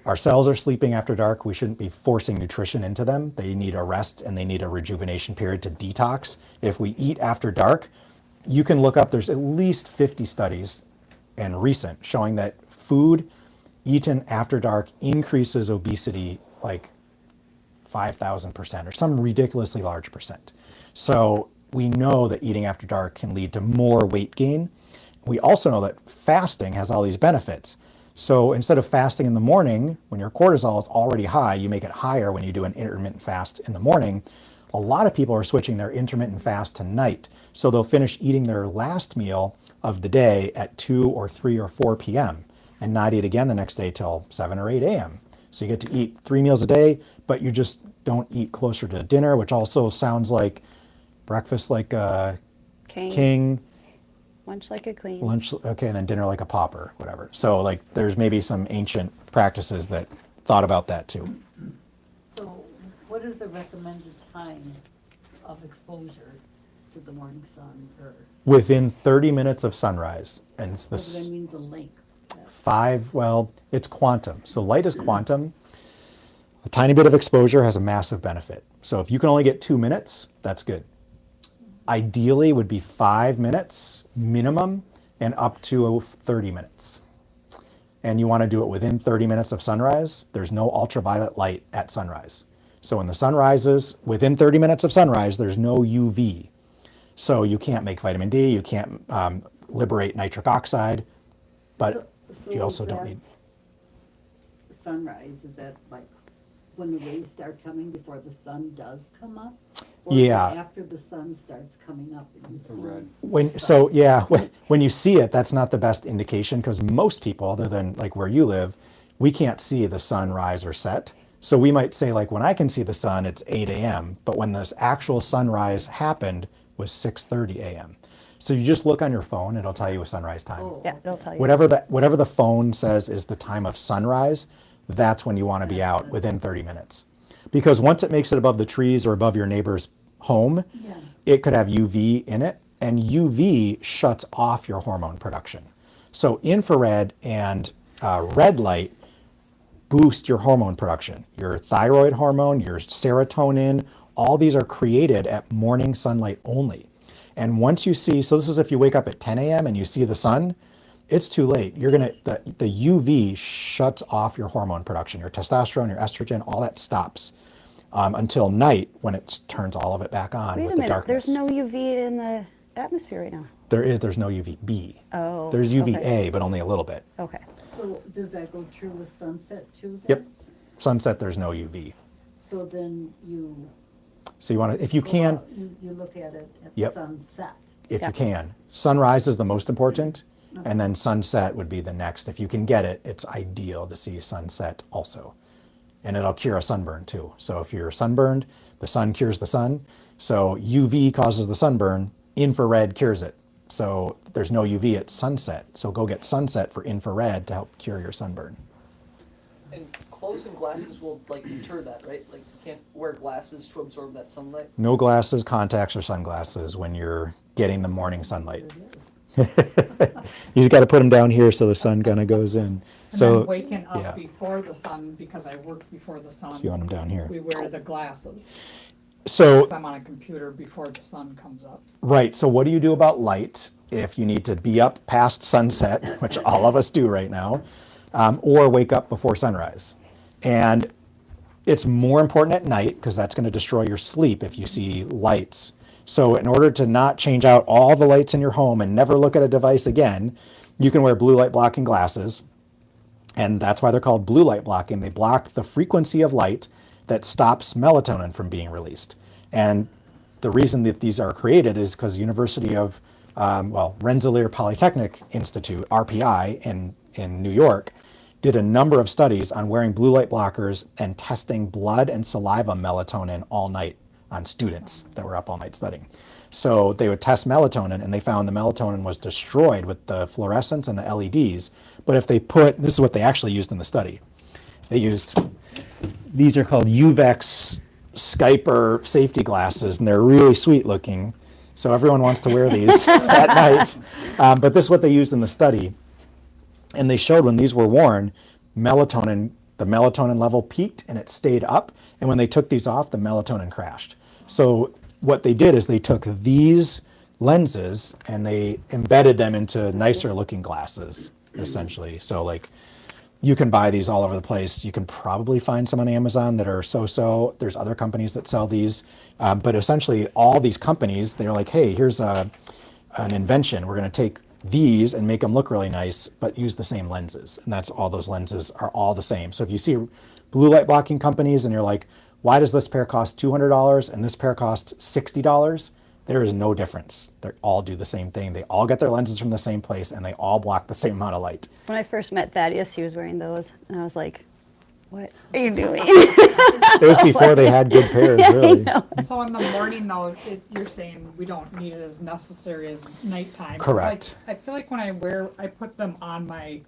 Speaker 1: Our cells are sleeping after dark. We shouldn't be forcing nutrition into them. They need a rest and they need a rejuvenation period to detox. If we eat after dark, you can look up, there's at least 50 studies and recent showing that food eaten after dark increases obesity like 5,000% or some ridiculously large percent. So we know that eating after dark can lead to more weight gain. We also know that fasting has all these benefits. So instead of fasting in the morning, when your cortisol is already high, you make it higher when you do an intermittent fast in the morning. A lot of people are switching their intermittent fast to night. So they'll finish eating their last meal of the day at 2 or 3 or 4 p.m. and not eat again the next day till 7 or 8 a.m. So you get to eat 3 meals a day, but you just don't eat closer to dinner, which also sounds like breakfast like a king,
Speaker 3: lunch like a queen.
Speaker 1: lunch, okay, and then dinner like a pauper, whatever. So like there's maybe some ancient practices that thought about that too.
Speaker 4: So what is the recommended time of exposure to the morning sun, or
Speaker 1: Within 30 minutes of sunrise, and it's
Speaker 4: what do I
Speaker 1: this
Speaker 4: mean the length?
Speaker 1: it's quantum. So light is quantum. A tiny bit of exposure has a massive benefit. So if you can only get 2 minutes, that's good. Ideally would be 5 minutes minimum and up to 30 minutes. And you want to do it within 30 minutes of sunrise. There's no ultraviolet light at sunrise. So when the sun rises, within 30 minutes of sunrise, there's no UV. So you can't make vitamin D, you can't liberate nitric oxide, but you also don't need.
Speaker 4: Sunrise, is that like when the rays start coming before the sun does come up? Or is it
Speaker 1: Yeah.
Speaker 4: after the sun starts coming up and you see?
Speaker 9: red.
Speaker 1: When you see it, that's not the best indication, because most people, other than like where you live, we can't see the sun rise or set. So we might say like when I can see the sun, it's 8 a.m. But when this actual sunrise happened was 6:30 a.m. So you just look on your phone, it'll tell you a sunrise time.
Speaker 4: Oh,
Speaker 3: Yeah, it'll tell you.
Speaker 1: Whatever the phone says is the time of sunrise, that's when you want to be out within 30 minutes. Because once it makes it above the trees or above your neighbor's home,
Speaker 4: yeah.
Speaker 1: it could have UV in it, and UV shuts off your hormone production. So infrared and red light boost your hormone production. Your thyroid hormone, your serotonin, all these are created at morning sunlight only. And once you see, so this is if you wake up at 10 a.m. and you see the sun, it's too late. The UV shuts off your hormone production, your testosterone, your estrogen, all that stops until night when it turns all of it back on
Speaker 3: Wait
Speaker 1: with
Speaker 3: a
Speaker 1: the
Speaker 3: minute,
Speaker 1: darkness.
Speaker 3: there's no UV in the atmosphere right now.
Speaker 1: There's no UVB.
Speaker 3: Oh,
Speaker 1: There's UVA,
Speaker 3: okay.
Speaker 1: but only a little bit.
Speaker 3: Okay.
Speaker 4: So does that go true with sunset too then?
Speaker 1: Yep. Sunset, there's no UV.
Speaker 4: So then you
Speaker 1: So you want to, if you
Speaker 4: go
Speaker 1: can,
Speaker 4: out, you look at it at
Speaker 1: Yep.
Speaker 4: sunset.
Speaker 1: if
Speaker 3: Yeah.
Speaker 1: you can. Sunrise is the most important, and then sunset would be the next. If you can get it, it's ideal to see sunset also. And it'll cure a sunburn too. So if you're sunburned, the sun cures the sun. So UV causes the sunburn, infrared cures it. So there's no UV at sunset. So go get sunset for infrared to help cure your sunburn.
Speaker 6: And clothes and glasses will like deter that, right? Like you can't wear glasses to absorb that sunlight.
Speaker 1: No glasses, contacts, or sunglasses when you're getting the morning sunlight. You got to put them down here so the sun kind of goes in.
Speaker 2: And
Speaker 1: So
Speaker 2: then waking up
Speaker 1: yeah.
Speaker 2: before the sun, because I work before the sun.
Speaker 1: So you want them down here.
Speaker 2: We wear the glasses.
Speaker 1: So
Speaker 2: Because I'm on a computer before the sun comes up.
Speaker 1: right. So what do you do about light if you need to be up past sunset, which all of us do right now, or wake up before sunrise? And it's more important at night because that's going to destroy your sleep if you see lights. So in order to not change out all the lights in your home and never look at a device again, you can wear blue light blocking glasses. And that's why they're called blue light blocking. They block the frequency of light that stops melatonin from being released. And the reason that these are created is because the University of, Rensselaer Polytechnic Institute, RPI, in New York, did a number of studies on wearing blue light blockers and testing blood and saliva melatonin all night on students that were up all night studying. So they would test melatonin and they found the melatonin was destroyed with the fluorescents and the LEDs. But if they this is what they actually used in the study. They used, these are called UVEX Skyper safety glasses, and they're really sweet looking. So everyone wants to wear these at night. But this is what they used in the study. And they showed when these were worn, the melatonin level peaked and it stayed up. And when they took these off, the melatonin crashed. So what they did is they took these lenses and they embedded them into nicer looking glasses, essentially. So like you can buy these all over the place. You can probably find some on Amazon that are so-so. There's other companies that sell these. But essentially all these companies, they're like, hey, here's an invention. We're going to take these and make them look really nice, but use the same lenses. And that's all those lenses are all the same. So if you see blue light blocking companies and you're like, why does this pair cost $200 and this pair cost $60? There is no difference. They all do the same thing. They all get their lenses from the same place and they all block the same amount of light.
Speaker 3: When I first met Thaddeus, he was wearing those, and I was like, what are you doing?
Speaker 1: It was before they had good pairs, really.
Speaker 2: So in the morning though, you're saying we don't need it as necessary as nighttime. It's
Speaker 1: Correct.
Speaker 2: Like, I feel like when I put them on my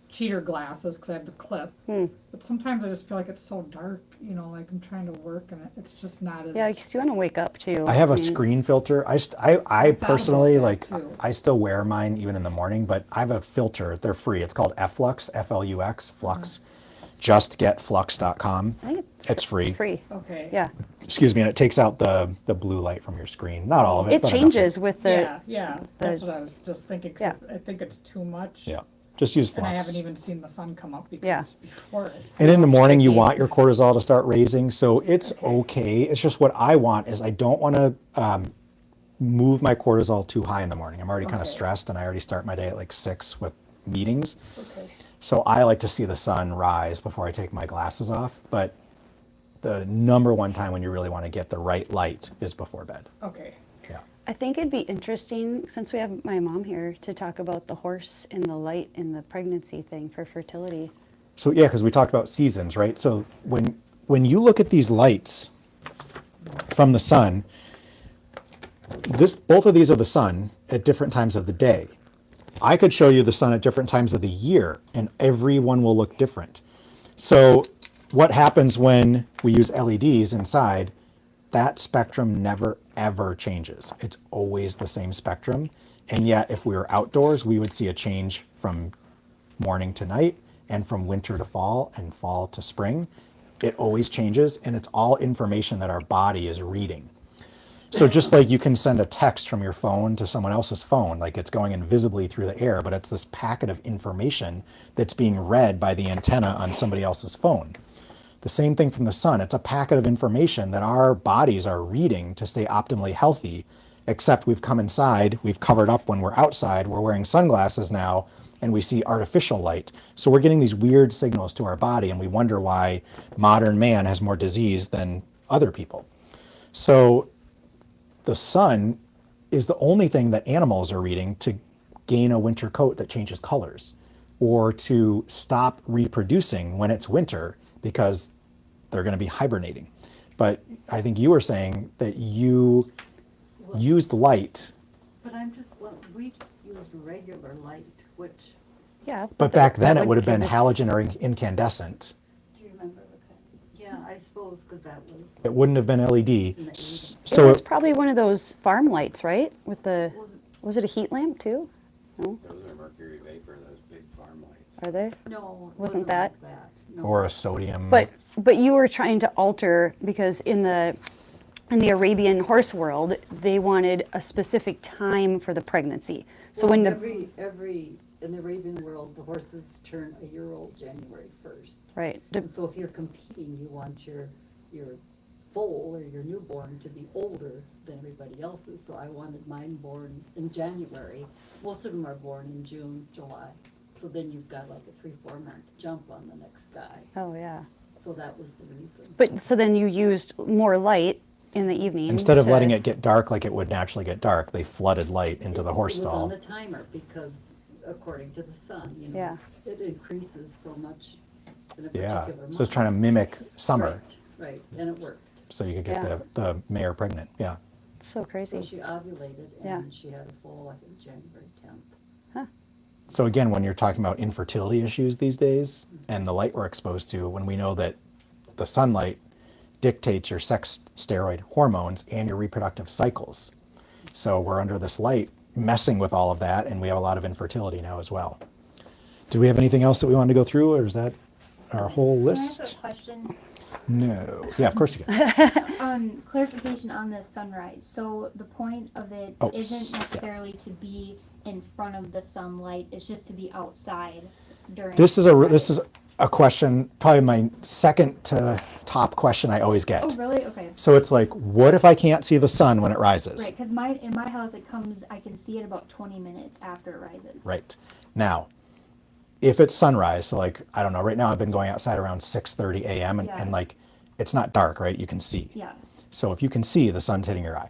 Speaker 2: cheater glasses because I have the clip. But sometimes I just feel like it's so dark, like I'm trying to work and it's just not as.
Speaker 3: Yeah, because you want to wake up too.
Speaker 1: I have a
Speaker 3: mean,
Speaker 1: screen filter. I personally,
Speaker 2: that too.
Speaker 1: I still wear mine even in the morning, but I have a filter. They're free. It's called Flux, Flux, Flux. JustGetFlux.com.
Speaker 3: I think
Speaker 1: It's free.
Speaker 3: Free.
Speaker 2: Okay.
Speaker 3: Yeah.
Speaker 1: Excuse me, and it takes out the blue light from your screen. Not all of it.
Speaker 3: It
Speaker 1: but enough.
Speaker 3: changes with the.
Speaker 2: Yeah, that's what I was just thinking. 'Cause
Speaker 3: Yeah.
Speaker 2: I think it's too much.
Speaker 1: Yeah. Just use
Speaker 2: And I
Speaker 1: Flux.
Speaker 2: haven't even seen the sun come up because
Speaker 3: Yeah.
Speaker 2: it's before it.
Speaker 1: And in the morning, you
Speaker 2: Shaky.
Speaker 1: want your cortisol to start raising, so it's okay. It's just what I want is I don't want to move my cortisol too high in the morning. I'm already kind of
Speaker 2: Okay.
Speaker 1: stressed, and I already start my day at like 6 with meetings.
Speaker 2: Okay.
Speaker 1: So I like to see the sun rise before I take my glasses off. But the number one time when you really want to get the right light is before bed.
Speaker 2: Okay.
Speaker 1: Yeah.
Speaker 3: I think it'd be interesting, since we have my mom here, to talk about the horse and the light and the pregnancy thing for fertility.
Speaker 1: So yeah, because we talked about seasons, right? So when you look at these lights from the sun, both of these are the sun at different times of the day. I could show you the sun at different times of the year, and every one will look different. So what happens when we use LEDs inside? That spectrum never, ever changes. It's always the same spectrum. And yet, if we were outdoors, we would see a change from morning to night and from winter to fall and fall to spring. It always changes, and it's all information that our body is reading. So just like you can send a text from your phone to someone else's phone, like it's going invisibly through the air, but it's this packet of information that's being read by the antenna on somebody else's phone. The same thing from the sun. It's a packet of information that our bodies are reading to stay optimally healthy, except we've come inside, we've covered up when we're outside, we're wearing sunglasses now, and we see artificial light. So we're getting these weird signals to our body, and we wonder why modern man has more disease than other people. So the sun is the only thing that animals are reading to gain a winter coat that changes colors, or to stop reproducing when it's winter because they're going to be hibernating. But I think you were saying that you used light.
Speaker 4: But we just used regular light, which,
Speaker 3: Yeah.
Speaker 1: But back then it would have been halogen or incandescent.
Speaker 4: do you remember the kind? Yeah, I suppose, because that was,
Speaker 1: It wouldn't have been LED.
Speaker 4: the
Speaker 3: So
Speaker 1: So
Speaker 3: it was probably one of those farm lights, right? With the, was it a heat lamp too? No,
Speaker 8: Those are mercury vapor, those big farm lights.
Speaker 3: are they?
Speaker 4: no, it
Speaker 3: Wasn't
Speaker 4: like that. No.
Speaker 1: or a sodium.
Speaker 3: But you were trying to alter, because in the Arabian horse world, they wanted a specific time for the pregnancy. So
Speaker 4: Well,
Speaker 3: when the,
Speaker 4: in the Arabian world, the horses turn a year old January 1st.
Speaker 3: right,
Speaker 4: And so if you're competing, you want your foal or your newborn to be older than everybody else's. So I wanted mine born in January. Most of them are born in June, July. So then you've got like a 3-4 month jump on the next guy.
Speaker 3: oh yeah.
Speaker 4: So that was the reason.
Speaker 3: But, so then you used more light in the evening.
Speaker 1: Instead of
Speaker 3: to-
Speaker 1: letting it get dark like it would naturally get dark, they flooded light into the horse
Speaker 4: It was on
Speaker 1: stall.
Speaker 4: the timer because according to the sun,
Speaker 3: Yeah.
Speaker 4: it increases so much in a
Speaker 1: Yeah,
Speaker 4: particular month.
Speaker 1: so it's trying to mimic summer,
Speaker 4: Right, and it worked.
Speaker 1: so you could get
Speaker 3: Yeah.
Speaker 1: the mare pregnant. Yeah.
Speaker 3: So
Speaker 4: So
Speaker 3: crazy.
Speaker 4: she ovulated
Speaker 3: Yeah.
Speaker 4: and she had a foal, I think, January 10th.
Speaker 1: So again, when you're talking about infertility issues these days and the light we're exposed to, when we know that the sunlight dictates your sex steroid hormones and your reproductive cycles. So we're under this light messing with all of that, and we have a lot of infertility now as well. Do we have anything else that we want to go through, or is that our whole
Speaker 7: Can I ask
Speaker 1: list?
Speaker 7: a question?
Speaker 1: No. Yeah, of course you can.
Speaker 7: Clarification on the sunrise. So the point of it
Speaker 1: Oh,
Speaker 7: not
Speaker 1: yeah.
Speaker 7: necessarily to be in front of the sunlight. It's just to be outside during.
Speaker 1: This is a question, probably my second to top question I always get.
Speaker 7: Oh, really? Okay.
Speaker 1: So it's like, what if I can't see the sun when it rises?
Speaker 7: Right, because in my house it comes. I can see it about 20 minutes after it rises.
Speaker 1: Right. Now, if it's sunrise, so like, I don't know, right now I've been going outside around 6:30 a.m.
Speaker 7: Yeah.
Speaker 1: and like, it's not dark, right? You can see.
Speaker 7: Yeah.
Speaker 1: So if you can see, the sun's hitting your eye.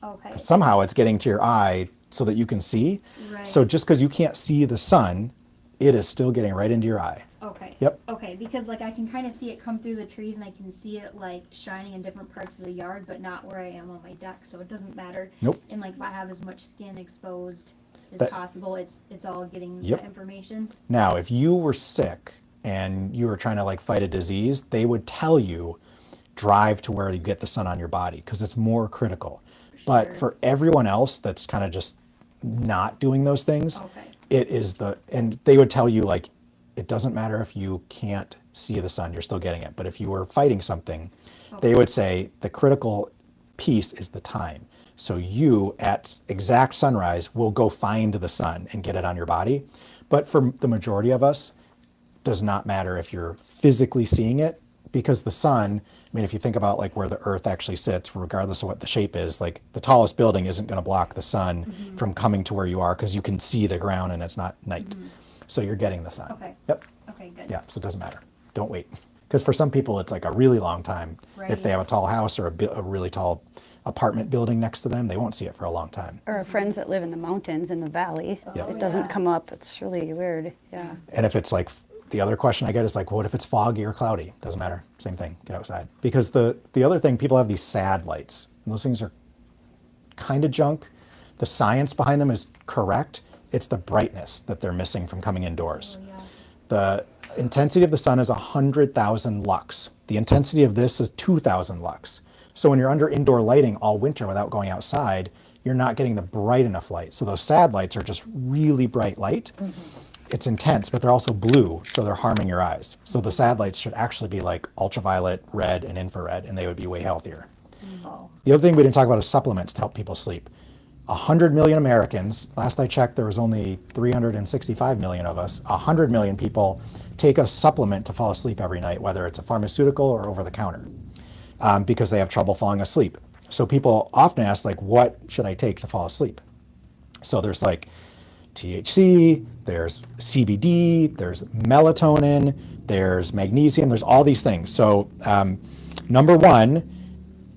Speaker 7: Okay.
Speaker 1: Somehow it's getting to your eye so that you can see.
Speaker 7: Right.
Speaker 1: So just because you can't see the sun, it is still getting right into your eye.
Speaker 7: Okay.
Speaker 1: Yep.
Speaker 7: Okay, because like I can kind of see it come through the trees and I can see it like shining in different parts of the yard, but not where I am on my deck. So it doesn't matter.
Speaker 1: Nope.
Speaker 7: And like if I have as much skin exposed as
Speaker 1: That-
Speaker 7: possible, it's all getting
Speaker 1: Yep.
Speaker 7: the information.
Speaker 1: Now, if you were sick and you were trying to like fight a disease, they would tell you drive to where you get the sun on your body because it's more critical. But
Speaker 7: Sure.
Speaker 1: for everyone else that's kind of just not doing those things,
Speaker 7: Okay.
Speaker 1: it is and they would tell you like, it doesn't matter if you can't see the sun, you're still getting it. But if you were fighting something, they would say the critical piece is the time. So you at exact sunrise will go find the sun and get it on your body. But for the majority of us, does not matter if you're physically seeing it, because the sun, I mean, if you think about like where the earth actually sits, regardless of what the shape is, like the tallest building isn't going to block the sun from coming to where you are because you can see the ground and it's not night. So you're getting the sun.
Speaker 7: Okay.
Speaker 1: Yep.
Speaker 7: Okay, good.
Speaker 1: Yeah. So it doesn't matter. Don't wait. Because for some people, it's like a really long time. If they have a tall house or a really tall apartment building next to them, they won't see it for a long time.
Speaker 3: Or friends that live in the mountains in the valley.
Speaker 1: Yep.
Speaker 3: It doesn't come up. It's really weird. Yeah.
Speaker 1: And if it's like, the other question I get is like, what if it's foggy or cloudy? Doesn't matter. Same thing. Get outside. Because the other thing, people have these sad lights. And those things are kind of junk. The science behind them is correct. It's the brightness that they're missing from coming indoors.
Speaker 7: Oh, yeah.
Speaker 1: The intensity of the sun is 100,000 lux. The intensity of this is 2,000 lux. So when you're under indoor lighting all winter without going outside, you're not getting the bright enough light. So those SAD lights are just really bright light. It's intense, but they're also blue, so they're harming your eyes. So the SAD lights should actually be like ultraviolet, red, and infrared, and they would be way healthier.
Speaker 2: Oh.
Speaker 1: The other thing we didn't talk about is supplements to help people sleep. 100 million Americans, last I checked, there was only 365 million of us. 100 million people take a supplement to fall asleep every night, whether it's a pharmaceutical or over the counter, because they have trouble falling asleep. So people often ask, like, what should I take to fall asleep? So there's like THC, there's CBD, there's melatonin, there's magnesium, there's all these things. So number one,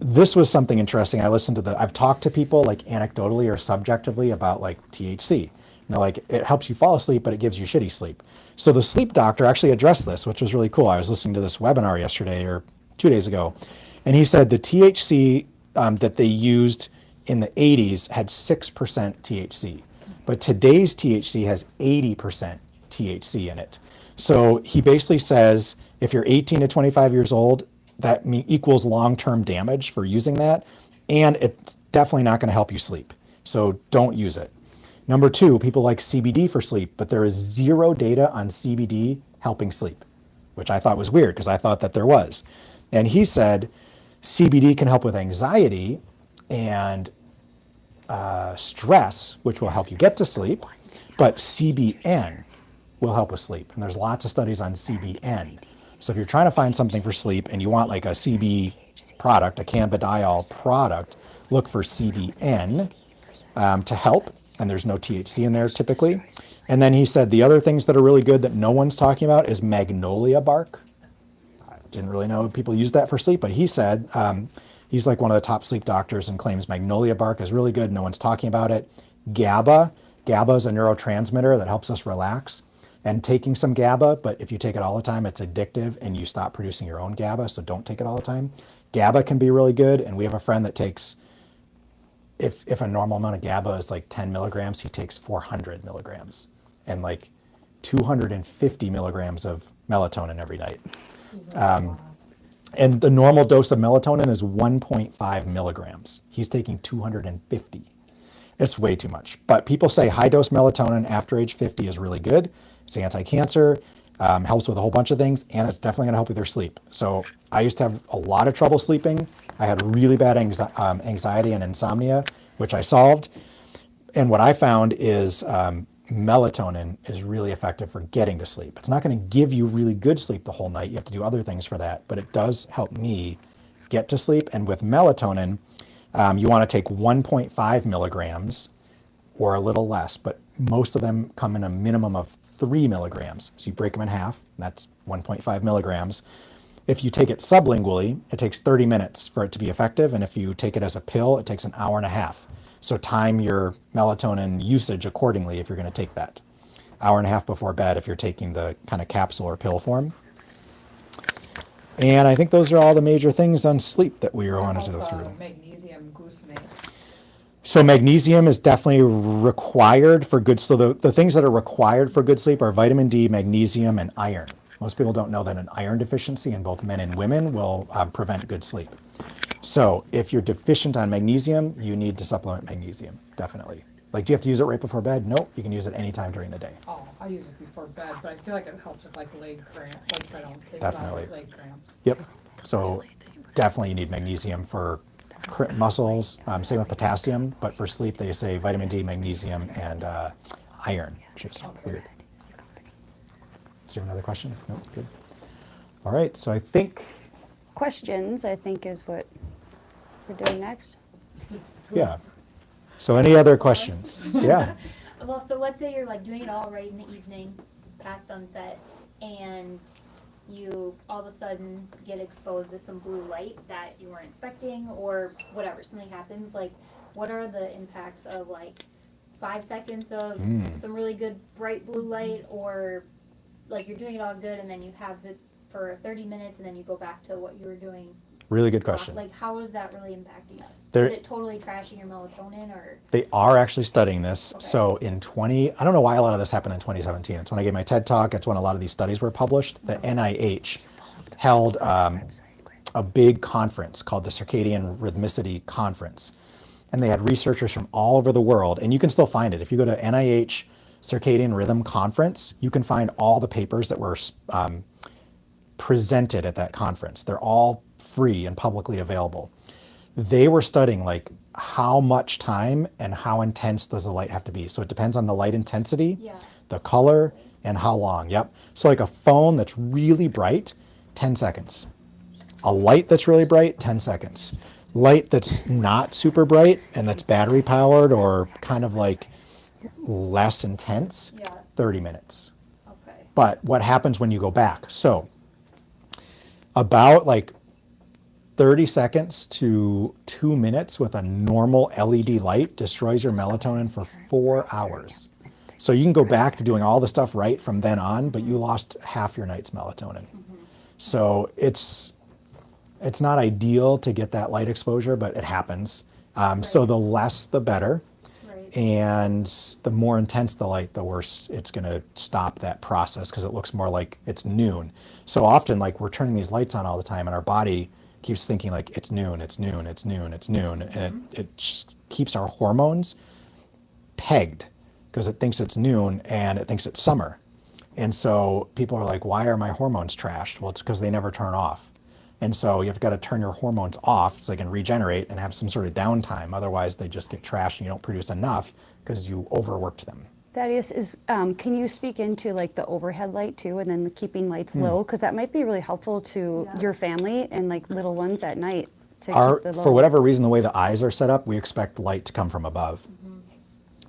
Speaker 1: this was something interesting. I've talked to people like anecdotally or subjectively about like THC. And they're like, it helps you fall asleep, but it gives you shitty sleep. So the sleep doctor actually addressed this, which was really cool. I was listening to this webinar yesterday or 2 days ago, and he said the THC that they used in the 80s had 6% THC, but today's THC has 80% THC in it. So he basically says if you're 18 to 25 years old, that equals long-term damage for using that, and it's definitely not going to help you sleep. So don't use it. Number two, people like CBD for sleep, but there is zero data on CBD helping sleep, which I thought was weird because I thought that there was. And he said CBD can help with anxiety and stress, which will help you get to sleep, but CBN will help with sleep. And there's lots of studies on CBN. So if you're trying to find something for sleep and you want like a CB product, a cannabidiol product, look for CBN to help. And there's no THC in there typically. And then he said the other things that are really good that no one's talking about is magnolia bark. I didn't really know people use that for sleep, but he said, he's like one of the top sleep doctors and claims magnolia bark is really good. No one's talking about it. GABA is a neurotransmitter that helps us relax. And taking some GABA, but if you take it all the time, it's addictive and you stop producing your own GABA, so don't take it all the time. GABA can be really good, and we have a friend that takes, if a normal amount of GABA is like 10 milligrams, he takes 400 milligrams and like 250 milligrams of melatonin every night. And the normal dose of melatonin is 1.5 milligrams. He's taking 250. It's way too much. But people say high dose melatonin after age 50 is really good. It's anti-cancer, helps with a whole bunch of things, and it's definitely going to help with your sleep. So I used to have a lot of trouble sleeping. I had really bad anxiety and insomnia, which I solved. And what I found is melatonin is really effective for getting to sleep. It's not going to give you really good sleep the whole night. You have to do other things for that, but it does help me get to sleep. And with melatonin, you want to take 1.5 milligrams or a little less, but most of them come in a minimum of 3 milligrams. So you break them in half, that's 1.5 milligrams. If you take it sublingually, it takes 30 minutes for it to be effective. And if you take it as a pill, it takes an hour and a half. So time your melatonin usage accordingly if you're going to take that. Hour and a half before bed if you're taking the kind of capsule or pill form. And I think those are all the major things on sleep that we wanted to go through.
Speaker 2: Magnesium glutamate.
Speaker 1: So magnesium is definitely required for good. So the things that are required for good sleep are vitamin D, magnesium, and iron. Most people don't know that an iron deficiency in both men and women will prevent good sleep. So if you're deficient on magnesium, you need to supplement magnesium, definitely. Like, do you have to use it right before bed? Nope, you can use it anytime during the day.
Speaker 2: Oh, I use it before bed, but I feel like it helps with like leg cramps, like if I don't take
Speaker 1: Definitely.
Speaker 2: it out, leg cramps.
Speaker 1: Yep. So definitely you need magnesium for muscles. Same with potassium, but for sleep they say vitamin D, magnesium, and iron, which is weird. Do you have another question? No, good. All right, so I think,
Speaker 3: Questions, I think, is what we're doing next.
Speaker 1: yeah. So any other questions? Yeah.
Speaker 7: Well, so let's say you're like doing it all right in the evening, past sunset, and you all of a sudden get exposed to some blue light that you weren't expecting, or whatever, something happens. Like, what are the impacts of like 5 seconds of some really good bright blue light, or like you're doing it all good and then you have it for 30 minutes and then you go back to what you were doing?
Speaker 1: Really good question.
Speaker 7: Like, how is that really impacting us?
Speaker 1: There-
Speaker 7: Is it totally trashing your melatonin, or?
Speaker 1: They are actually studying this.
Speaker 7: Okay.
Speaker 1: So in I don't know why a lot of this happened in 2017. It's when I gave my TED Talk. It's when a lot of these studies were published. The NIH held a big conference called the Circadian Rhythmicity Conference. and they had researchers from all over the world, and you can still find it. If you go to NIH Circadian Rhythm Conference, you can find all the papers that were presented at that conference. They're all free and publicly available. They were studying like how much time and how intense does the light have to be. So it depends on the light intensity, the color, and how long. Yep. So like a phone that's really bright, 10 seconds. A light that's really bright, 10 seconds. Light that's not super bright and that's battery powered or kind of like less intense, 30 minutes.
Speaker 7: Okay.
Speaker 1: But what happens when you go back? So about like 30 seconds to 2 minutes with a normal LED light destroys your melatonin for 4 hours. So you can go back to doing all the stuff right from then on, but you lost half your night's melatonin. So it's not ideal to get that light exposure, but it happens. So the less, the better. And the more intense the light, the worse it's going to stop that process because it looks more like it's noon. So often, like we're turning these lights on all the time, and our body keeps thinking like it's noon, it's noon, it's noon, it's noon, and it just keeps our hormones pegged because it thinks it's noon and it thinks it's summer. And so people are like, why are my hormones trashed? Well, it's because they never turn off. And so you've got to turn your hormones off so they can regenerate and have some sort of downtime. Otherwise, they just get trashed and you don't produce enough because you overworked them.
Speaker 3: Thaddeus, can you speak into like the overhead light too, and then the keeping lights low? Because that might be really helpful to your family and like little ones at night to keep the low.
Speaker 1: For whatever reason, the way the eyes are set up, we expect light to come from above.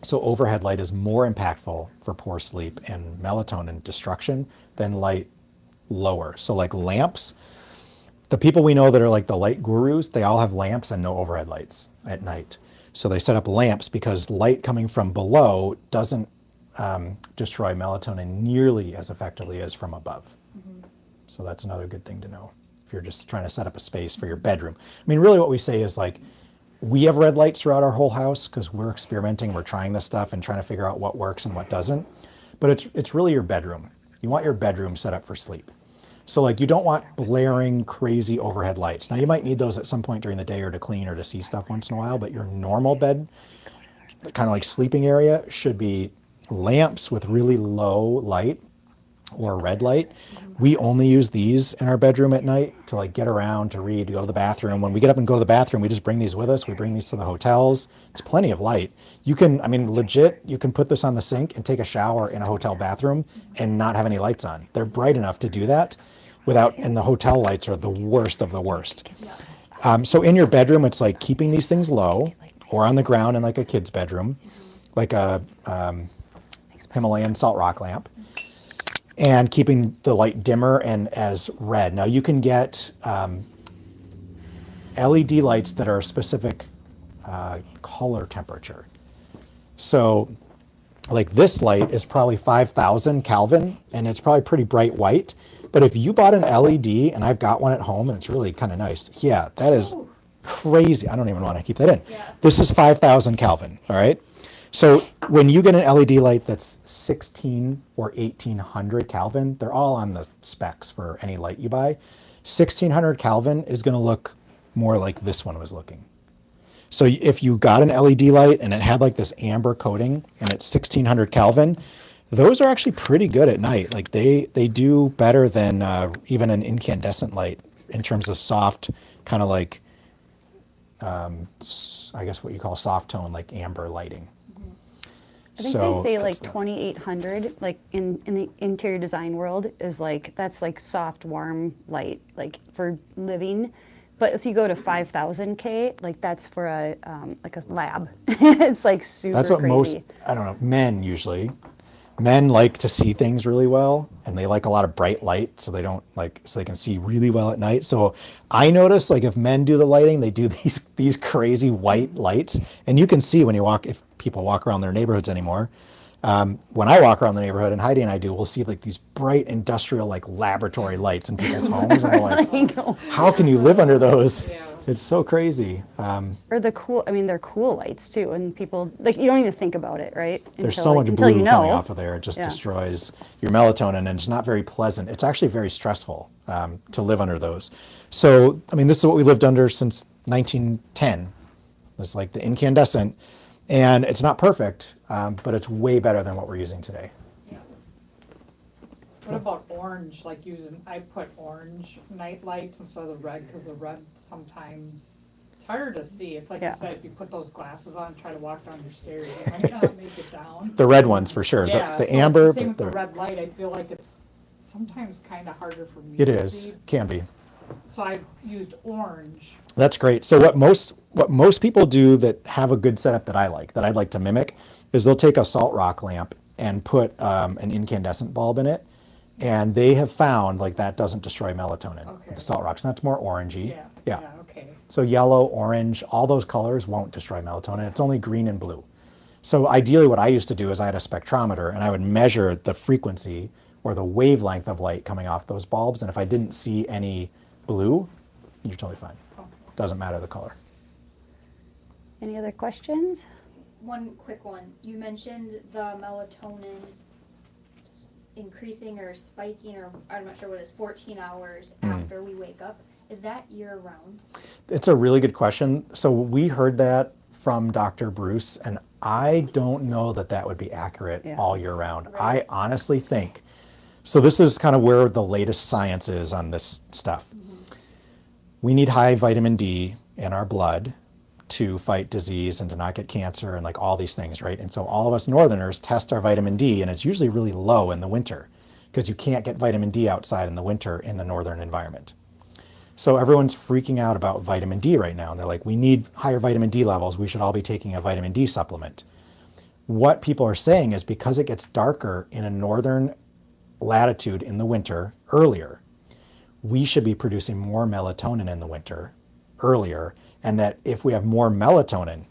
Speaker 1: So overhead light is more impactful for poor sleep and melatonin destruction than light lower. So like lamps, the people we know that are like the light gurus, they all have lamps and no overhead lights at night. So they set up lamps because light coming from below doesn't destroy melatonin nearly as effectively as from above. So that's another good thing to know if you're just trying to set up a space for your bedroom. I mean, really what we say is like, we have red lights throughout our whole house because we're experimenting, we're trying this stuff and trying to figure out what works and what doesn't. But it's really your bedroom. You want your bedroom set up for sleep. So like you don't want blaring, crazy overhead lights. Now you might need those at some point during the day or to clean or to see stuff once in a while, but your normal bed, kind of like sleeping area, should be lamps with really low light or red light. We only use these in our bedroom at night to like get around, to read, to go to the bathroom. When we get up and go to the bathroom, we just bring these with us. We bring these to the hotels. It's plenty of light. You can, I mean, legit, you can put this on the sink and take a shower in a hotel bathroom and not have any lights on. They're bright enough to do that without, and the hotel lights are the worst of the worst. So in your bedroom, it's like keeping these things low or on the ground in like a kid's bedroom, like a Himalayan salt rock lamp, and keeping the light dimmer and as red. Now you can get LED lights that are a specific color temperature. So like this light is probably 5,000 Kelvin and it's probably pretty bright white. But if you bought an LED, and I've got one at home and it's really kind of nice. Yeah, that is crazy. I don't even want to keep that in. This is 5,000 Kelvin, all right? So when you get an LED light that's 16 or 1800 Kelvin, they're all on the specs for any light you buy. 1600 Kelvin is going to look more like this one was looking. So if you got an LED light and it had like this amber coating and it's 1600 Kelvin, those are actually pretty good at night. Like they do better than even an incandescent light in terms of soft, kind of like, I guess what you call soft tone, like amber lighting.
Speaker 3: I think they say like 2800, like in the interior design world, is like, that's like soft, warm light, like for living. But if you go to 5,000 K, like that's for a like a lab. It's like super
Speaker 1: That's what
Speaker 3: crazy.
Speaker 1: most, I don't know, men usually. Men like to see things really well, and they like a lot of bright light, so they don't like, so they can see really well at night. So I notice, like, if men do the lighting, they do these crazy white lights, and you can see when you walk, if people walk around their neighborhoods anymore. When I walk around the neighborhood, and Heidi and I do, we'll see like these bright industrial, like laboratory lights in people's homes, and we're like, how can you live under those? It's so crazy.
Speaker 3: Or the cool, I mean, they're cool lights too, and people, like, you don't even think about it, right?
Speaker 1: There's
Speaker 3: until,
Speaker 1: so much blue
Speaker 3: you know.
Speaker 1: coming off of there. It just destroys your melatonin, and it's not very pleasant. It's actually very stressful to live under those. So, I mean, this is what we lived under since 1910. It's like the incandescent, and it's not perfect, but it's way better than what we're using today.
Speaker 2: What about orange, like I put orange night lights instead of the red, because the red sometimes, it's harder to see. It's like
Speaker 3: Yeah.
Speaker 2: you said, if you put those glasses on, try to walk down your stairs, you might not make it down.
Speaker 1: The red ones for sure.
Speaker 2: Yeah,
Speaker 1: The
Speaker 2: so
Speaker 1: amber,
Speaker 2: it's the same with
Speaker 1: but
Speaker 2: the red light, I feel like it's sometimes kind of harder for me
Speaker 1: it
Speaker 2: to
Speaker 1: is,
Speaker 2: see.
Speaker 1: can be.
Speaker 2: So I used orange.
Speaker 1: That's great. So what most people do that have a good setup that I'd like to mimic, is they'll take a salt rock lamp and put an incandescent bulb in it, and they have found like that doesn't destroy melatonin.
Speaker 2: Okay.
Speaker 1: The salt rocks, and that's more orangey.
Speaker 2: Yeah, okay.
Speaker 1: So yellow, orange, all those colors won't destroy melatonin. It's only green and blue. So ideally what I used to do is I had a spectrometer and I would measure the frequency or the wavelength of light coming off those bulbs. And if I didn't see any blue, you're totally fine. Doesn't matter the color.
Speaker 3: Any other questions?
Speaker 7: One quick one. You mentioned the melatonin increasing or spiking, or I'm not sure what it is, 14 hours after we wake up. Is that year round?
Speaker 1: It's a really good question. So we heard that from Dr. Bruce, and I don't know that that would be accurate all year round. I honestly think, so this is kind of where the latest science is on this stuff. We need high vitamin D in our blood to fight disease and to not get cancer and like all these things, right? And so all of us northerners test our vitamin D, and it's usually really low in the winter because you can't get vitamin D outside in the winter in the northern environment. So everyone's freaking out about vitamin D right now, and they're like, we need higher vitamin D levels. We should all be taking a vitamin D supplement. What people are saying is because it gets darker in a northern latitude in the winter earlier, we should be producing more melatonin in the winter earlier, and that if we have more melatonin,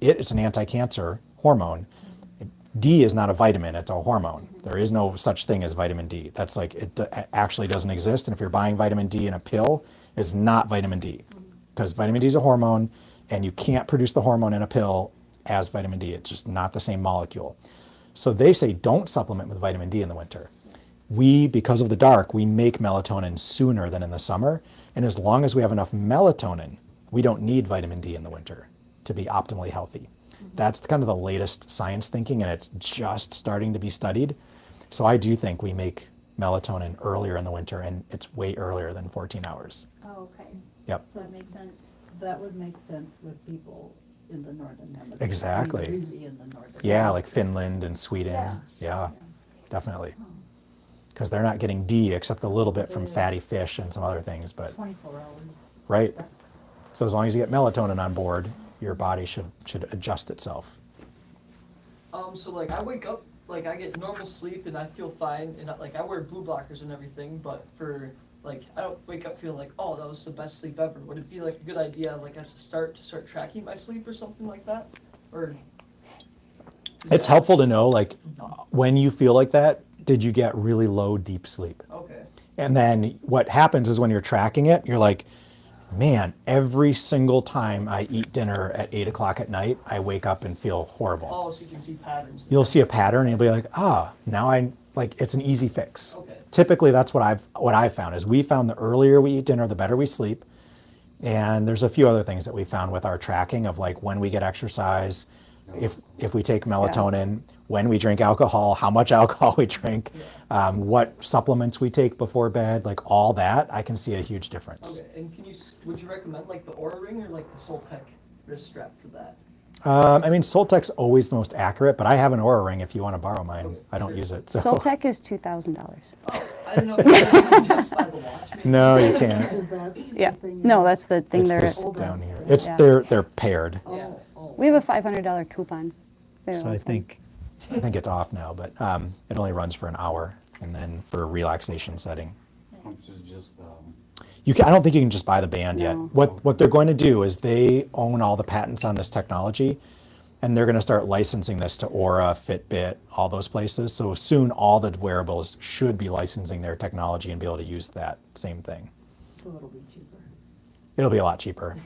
Speaker 1: it is an anti-cancer hormone. D is not a vitamin, it's a hormone. There is no such thing as vitamin D. That's like, it actually doesn't exist, and if you're buying vitamin D in a pill, it's not vitamin D, because vitamin D is a hormone, and you can't produce the hormone in a pill as vitamin D. It's just not the same molecule. So they say don't supplement with vitamin D in the winter. We, because of the dark, we make melatonin sooner than in the summer, and as long as we have enough melatonin, we don't need vitamin D in the winter to be optimally healthy. That's kind of the latest science thinking, and it's just starting to be studied. So I do think we make melatonin earlier in the winter, and it's way earlier than 14 hours.
Speaker 7: Oh, okay.
Speaker 1: Yep.
Speaker 7: So that makes sense.
Speaker 4: That would make sense with people in the northern hemisphere.
Speaker 1: Exactly.
Speaker 4: Really in the northern
Speaker 1: Yeah, like
Speaker 4: hemisphere.
Speaker 1: Finland and Sweden.
Speaker 4: Yeah.
Speaker 1: Yeah, definitely. Because they're not getting D except a little bit from fatty fish and some other things, but
Speaker 2: 24 hours.
Speaker 1: right. So as long as you get melatonin on board, your body should adjust itself.
Speaker 6: So like I wake up, like I get normal sleep and I feel fine, and like I wear blue blockers and everything, but for like I don't wake up feeling like, oh, that was the best sleep ever. Would it be like a good idea, like as a start, to start tracking my sleep or something like that? Or
Speaker 1: It's helpful to know, like, when you feel like that, did you get really low, deep sleep?
Speaker 6: Okay.
Speaker 1: And then what happens is when you're tracking it, you're like, man, every single time I eat dinner at 8 o'clock at night, I wake up and feel horrible.
Speaker 6: Oh, so you can see patterns.
Speaker 1: You'll see a pattern and you'll be like, now it's an easy fix.
Speaker 6: Okay.
Speaker 1: Typically that's what I've found is we found the earlier we eat dinner, the better we sleep. And there's a few other things that we found with our tracking of like when we get exercise, if we take melatonin, when we drink alcohol, how much alcohol we drink, what supplements we take before bed, like all that, I can see a huge difference.
Speaker 6: Okay, and would you recommend like the Oura Ring or like the Soltec wrist strap for that?
Speaker 1: I mean, Soltec's always the most accurate, but I have an Oura Ring if you want to borrow mine.
Speaker 6: Okay,
Speaker 1: I don't
Speaker 6: sure.
Speaker 1: use it. So.
Speaker 3: Soltec is $2,000.
Speaker 6: Oh, I didn't know if you could just buy the watch. Maybe.
Speaker 1: No, you can't.
Speaker 4: Is that the
Speaker 3: Yeah.
Speaker 4: thing?
Speaker 3: No, that's the thing
Speaker 1: It's
Speaker 3: there.
Speaker 1: this down here. It's
Speaker 3: Yeah.
Speaker 1: they're paired.
Speaker 4: Oh, oh.
Speaker 3: We have a $500 coupon.
Speaker 1: So I think it's off now, but it only runs for an hour, and then for a relaxation setting.
Speaker 9: This is just,
Speaker 1: I don't think you can just buy the band yet.
Speaker 3: No.
Speaker 1: What they're going to do is they own all the patents on this technology, and they're going to start licensing this to Oura, Fitbit, all those places. So soon all the wearables should be licensing their technology and be able to use that same thing.
Speaker 4: So it'll be cheaper.
Speaker 1: It'll be a lot cheaper.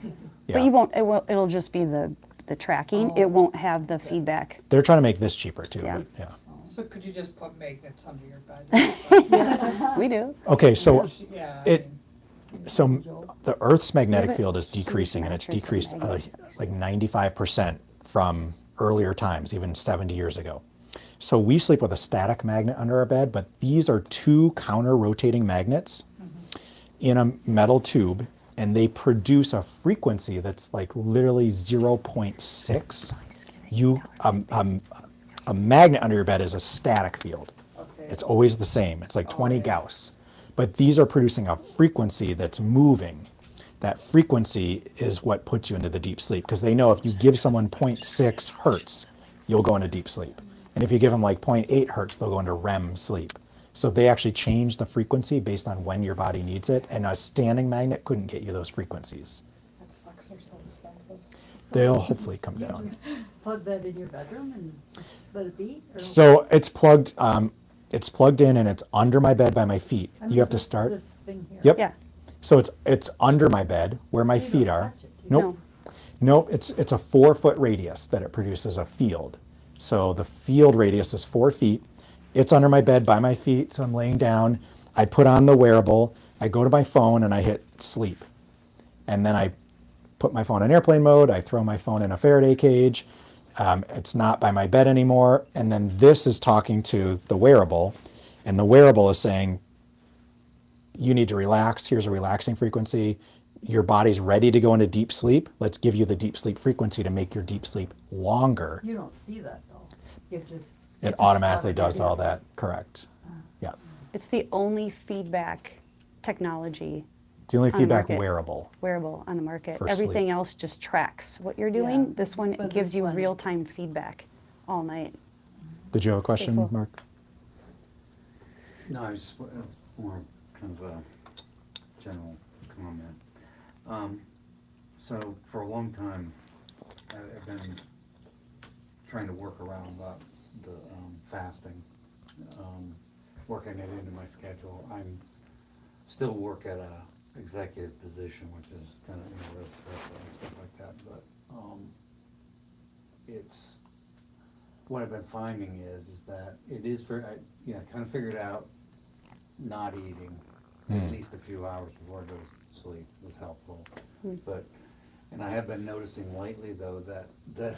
Speaker 3: But you won't, it'll just be the tracking. It won't have the feedback.
Speaker 1: They're trying to make this cheaper too.
Speaker 3: Yeah.
Speaker 1: But yeah.
Speaker 2: So could you just put magnets under your bed?
Speaker 3: We do.
Speaker 1: Okay, so
Speaker 2: Yeah.
Speaker 1: it So
Speaker 4: Joe?
Speaker 1: the Earth's magnetic
Speaker 3: have a
Speaker 1: field is
Speaker 3: huge
Speaker 1: decreasing, and it's
Speaker 3: mattress of
Speaker 1: decreased
Speaker 3: magnets.
Speaker 1: like 95% from earlier times, even 70 years ago. So we sleep with a static magnet under our bed, but these are two counter-rotating magnets in a metal tube, and they produce a frequency that's like literally 0.6. A magnet under your bed is a static field.
Speaker 4: Okay.
Speaker 1: It's always the same. It's like 20 Gauss. But these are producing a frequency that's moving. That frequency is what puts you into the deep sleep, because they know if you give someone 0.6 hertz, you'll go into deep sleep. And if you give them like 0.8 hertz, they'll go into REM sleep. So they actually change the frequency based on when your body needs it, and a standing magnet couldn't get you those frequencies.
Speaker 2: That sucks, they're so expensive.
Speaker 1: They'll hopefully come
Speaker 4: You
Speaker 1: down.
Speaker 4: just plug that in your bedroom and let it be? Or-
Speaker 1: So it's plugged in, and it's under my bed by my feet.
Speaker 4: I mean,
Speaker 1: You have to
Speaker 4: this-
Speaker 1: start.
Speaker 4: This thing here.
Speaker 1: Yep.
Speaker 3: Yeah.
Speaker 1: So it's under my bed where my
Speaker 4: You
Speaker 1: feet
Speaker 4: don't
Speaker 1: are.
Speaker 4: touch it, do you?
Speaker 1: Nope. Nope. It's a 4-foot radius that it produces a field. So the field radius is 4 feet. It's under my bed by my feet, so I'm laying down. I put on the wearable. I go to my phone and I hit sleep. And then I put my phone in airplane mode. I throw my phone in a Faraday cage. It's not by my bed anymore. And then this is talking to the wearable, and the wearable is saying, you need to relax. Here's a relaxing frequency. Your body's ready to go into deep sleep. Let's give you the deep sleep frequency to make your deep sleep longer.
Speaker 4: You don't see that though. It just.
Speaker 1: It automatically does all that. Correct. Yeah.
Speaker 3: It's the only feedback technology
Speaker 1: It's the only
Speaker 3: On the
Speaker 1: feedback
Speaker 3: market.
Speaker 1: wearable.
Speaker 3: on the market.
Speaker 1: For
Speaker 3: Everything
Speaker 1: sleep.
Speaker 3: else just tracks what you're doing.
Speaker 4: Yeah,
Speaker 3: This one
Speaker 4: but
Speaker 3: gives
Speaker 4: this
Speaker 3: you
Speaker 4: one-
Speaker 3: real-time feedback all night.
Speaker 1: Did you have a question,
Speaker 3: cool.
Speaker 1: Mark?
Speaker 9: No, I just, more kind of a general comment. So for a long time, I've been trying to work around the fasting, working it into my schedule. I'm still work at a executive position, which is kind of, real stressful and stuff like that, but, it's, what I've been finding is that it is kind of figured out not eating at least a few hours before I go to sleep was helpful. But, and I have been noticing lately though that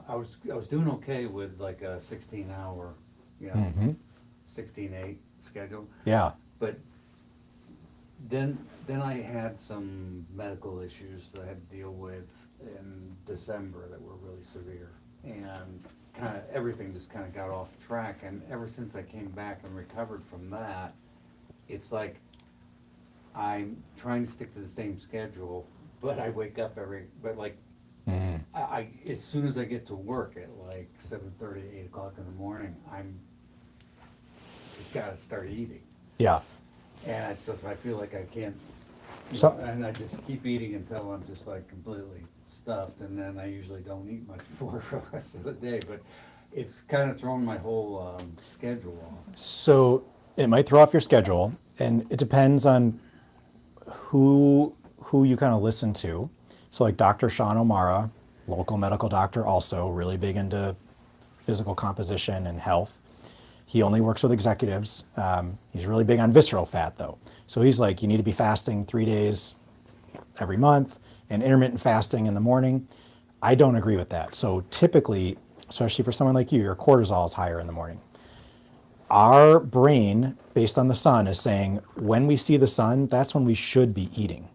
Speaker 9: I was doing okay with like a 16-hour, 16-8 schedule.
Speaker 1: Yeah.
Speaker 9: But then I had some medical issues that I had to deal with in December that were really severe, and kind of everything just kind of got off track. And ever since I came back and recovered from that, it's like I'm trying to stick to the same schedule, but I wake up I as soon as I get to work at like 7:30, 8 o'clock in the morning, I'm just gotta start eating.
Speaker 1: Yeah.
Speaker 9: And it's just, I feel like I can't,
Speaker 1: So-
Speaker 9: and I just keep eating until I'm just like completely stuffed, and then I usually don't eat much for the rest of the day, but it's kind of thrown my whole schedule off.
Speaker 1: So it might throw off your schedule, and it depends on who you kind of listen to. So like Dr. Sean O'Mara, local medical doctor, also really big into physical composition and health. He only works with executives. He's really big on visceral fat though. So he's like, you need to be fasting 3 days every month and intermittent fasting in the morning. I don't agree with that. So typically, especially for someone like you, your cortisol is higher in the morning. Our brain, based on the sun, is saying when we see the sun, that's when we should be eating.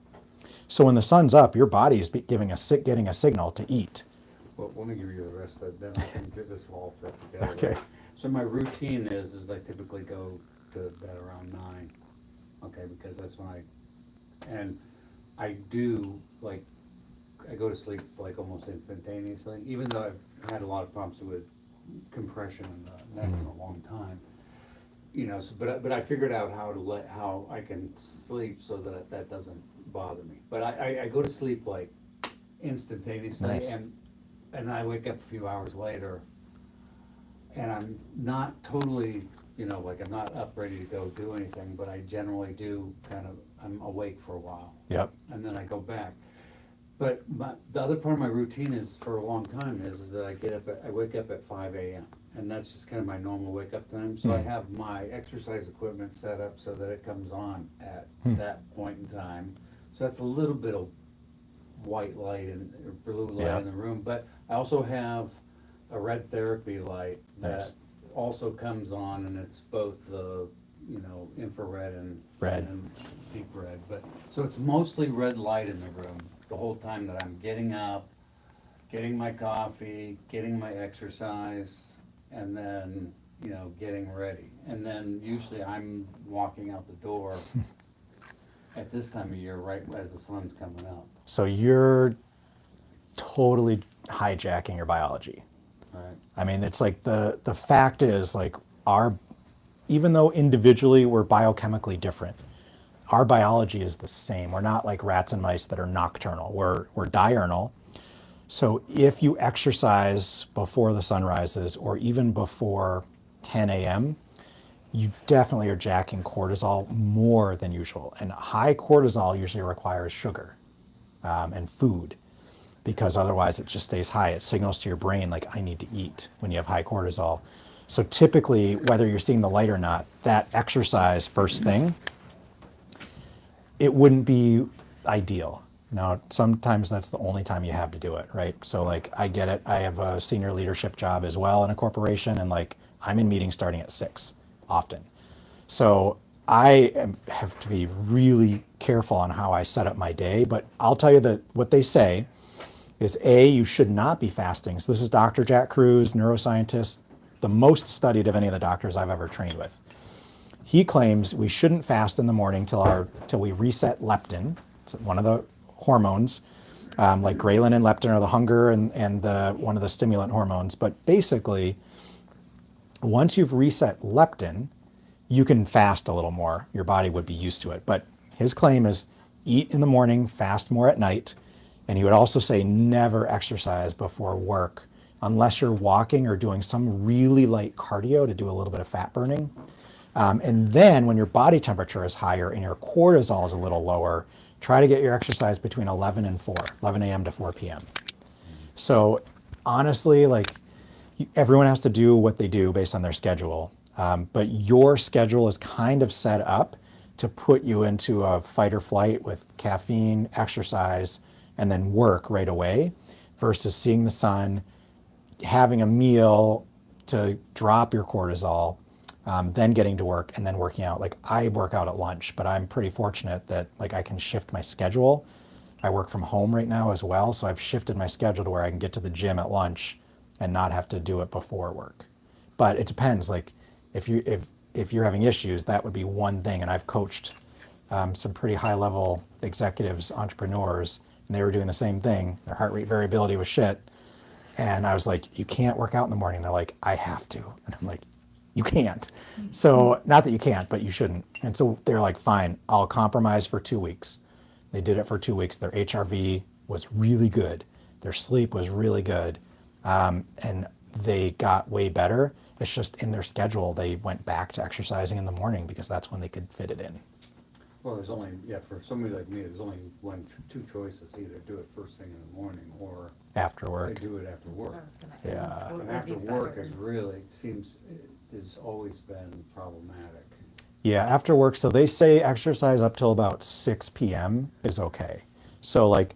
Speaker 1: So when the sun's up, your body is getting a signal to eat.
Speaker 9: Well, let me give you the rest of that, then I can get this all fit together.
Speaker 1: Okay.
Speaker 9: So my routine is I typically go to bed around 9, okay, because that's when I do, like, I go to sleep like almost instantaneously, even though I've had a lot of problems with compression in the neck for a long time. So, but I figured out how I can sleep so that doesn't bother me. But I go to sleep like instantaneously,
Speaker 1: Nice.
Speaker 9: and I wake up a few hours later, and I'm not totally, like I'm not up ready to go do anything, but I generally do I'm awake for a while.
Speaker 1: Yep.
Speaker 9: And then I go back. But the other part of my routine is, for a long time, is that I wake up at 5 a.m. And that's just kind of my normal wake up time. So I have my exercise equipment set up so that it comes on at that point in time. So that's a little bit of white light and or blue light in the room. But I also have a red therapy light that
Speaker 1: Nice.
Speaker 9: also comes on, and it's both the infrared and
Speaker 1: Red.
Speaker 9: and deep red. But so it's mostly red light in the room the whole time that I'm getting up, getting my coffee, getting my exercise, and then getting ready. And then usually I'm walking out the door at this time of year, right as the sun's coming up.
Speaker 1: So you're totally hijacking your biology.
Speaker 9: Right.
Speaker 1: I mean, it's like the fact is like even though individually we're biochemically different, our biology is the same. We're not like rats and mice that are nocturnal. We're diurnal. So if you exercise before the sun rises or even before 10 a.m., you definitely are jacking cortisol more than usual. And high cortisol usually requires sugar and food, because otherwise it just stays high. It signals to your brain like, I need to eat when you have high cortisol. So typically, whether you're seeing the light or not, that exercise first thing, it wouldn't be ideal. Now, sometimes that's the only time you have to do it, right? So like, I get it. I have a senior leadership job as well in a corporation, and like, I'm in meetings starting at 6 often. So have to be really careful on how I set up my day, but I'll tell you that what they say is you should not be fasting. So this is Dr. Jack Cruz, neuroscientist, the most studied of any of the doctors I've ever trained with. He claims we shouldn't fast in the morning till we reset leptin. It's one of the hormones, like ghrelin and leptin are the hunger and one of the stimulant hormones. But basically, once you've reset leptin, you can fast a little more. Your body would be used to it. But his claim is eat in the morning, fast more at night. And he would also say never exercise before work unless you're walking or doing some really light cardio to do a little bit of fat burning. And then when your body temperature is higher and your cortisol is a little lower, try to get your exercise between 11 a.m. to 4 p.m. So honestly, like everyone has to do what they do based on their schedule. But your schedule is kind of set up to put you into a fight or flight with caffeine, exercise, and then work right away versus seeing the sun, having a meal to drop your cortisol, then getting to work and then working out. Like I work out at lunch, but I'm pretty fortunate that like I can shift my schedule. I work from home right now as well, so I've shifted my schedule to where I can get to the gym at lunch and not have to do it before work. But it depends. Like if you're having issues, that would be one thing. And I've coached some pretty high level executives, entrepreneurs, and they were doing the same thing. Their heart rate variability was shit. And I was like, you can't work out in the morning. They're like, I have to. And I'm like, you can't. So not that you can't, but you shouldn't. And so they're like, fine, I'll compromise for 2 weeks. They did it for 2 weeks. Their HRV was really good. Their sleep was really good. And they got way better. It's just in their schedule, they went back to exercising in the morning because that's when they could fit it in.
Speaker 9: Well, there's only, for somebody like me, there's only two choices. Either do it first thing in the morning or
Speaker 1: After
Speaker 9: they
Speaker 1: work.
Speaker 9: do it after work.
Speaker 10: I was gonna
Speaker 1: Yeah.
Speaker 10: ask, what
Speaker 9: And
Speaker 10: would
Speaker 9: after
Speaker 10: be
Speaker 9: work
Speaker 10: better?
Speaker 9: is really, has always been problematic.
Speaker 1: Yeah, after work. So they say exercise up till about 6 p.m. is okay. So like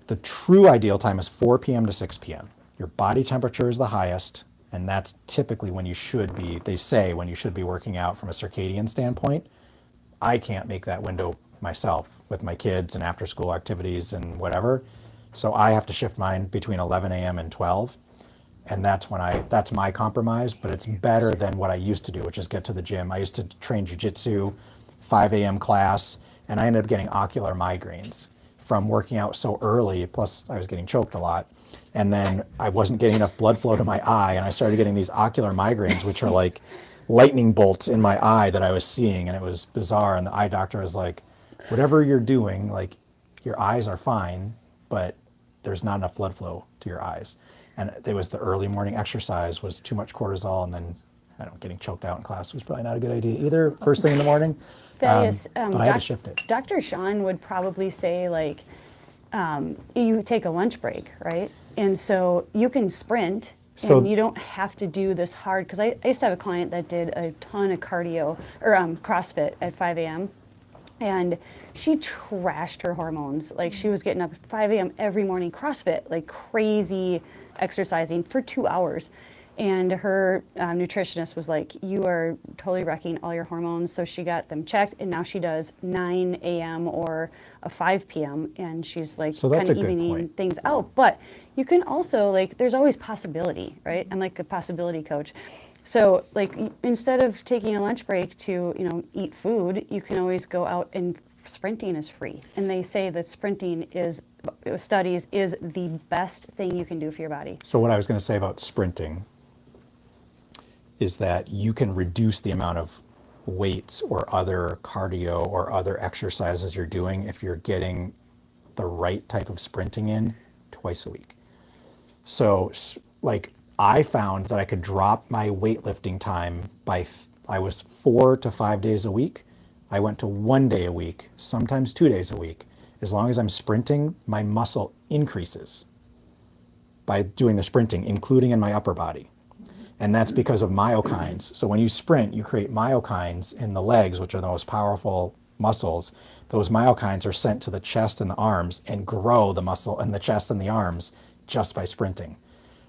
Speaker 1: the true ideal time is 4 p.m. to 6 p.m. Your body temperature is the highest, and that's typically when you should be, they say, when you should be working out from a circadian standpoint. I can't make that window myself with my kids and after school activities and whatever. So I have to shift mine between 11 a.m. and 12. And that's my compromise, but it's better than what I used to do, which is get to the gym. I used to train jujitsu, 5 a.m. class, and I ended up getting ocular migraines from working out so early. Plus I was getting choked a lot. And then I wasn't getting enough blood flow to my eye, and I started getting these ocular migraines, which are like lightning bolts in my eye that I was seeing, and it was bizarre. And the eye doctor was like, whatever you're doing, like your eyes are fine, but there's not enough blood flow to your eyes. And it was the early morning exercise was too much cortisol, and then getting choked out in class was probably not a good idea either, first thing in the morning.
Speaker 3: Thaddeus,
Speaker 1: But I had to shift it.
Speaker 3: Dr. Sean would probably say like you take a lunch break, right? And so you can sprint,
Speaker 1: So-
Speaker 3: and you don't have to do this hard, because I used to have a client that did a ton of cardio, or CrossFit at 5 a.m., and she trashed her hormones. Like, she was getting up at 5 a.m. every morning, CrossFit, like crazy exercising for 2 hours. And her nutritionist was like, you are totally wrecking all your hormones. So she got them checked, and now she does 9 a.m. or a 5 p.m. And she's like
Speaker 1: So that's
Speaker 3: kind of
Speaker 1: a good
Speaker 3: evening
Speaker 1: point.
Speaker 3: things out. But you can also, like, there's always possibility, right? I'm like a possibility coach. So, like, instead of taking a lunch break to, eat food, you can always go out, and sprinting is free. And they say that sprinting is, studies, is the best thing you can do for your body.
Speaker 1: So what I was going to say about sprinting is that you can reduce the amount of weights or other cardio or other exercises you're doing if you're getting the right type of sprinting in twice a week. So, like, I found that I could drop my weightlifting time by, I was 4 to 5 days a week. I went to 1 day a week, sometimes 2 days a week. As long as I'm sprinting, my muscle increases by doing the sprinting, including in my upper body. And that's because of myokines. So when you sprint, you create myokines in the legs, which are the most powerful muscles. Those myokines are sent to the chest and the arms and grow the muscle in the chest and the arms just by sprinting.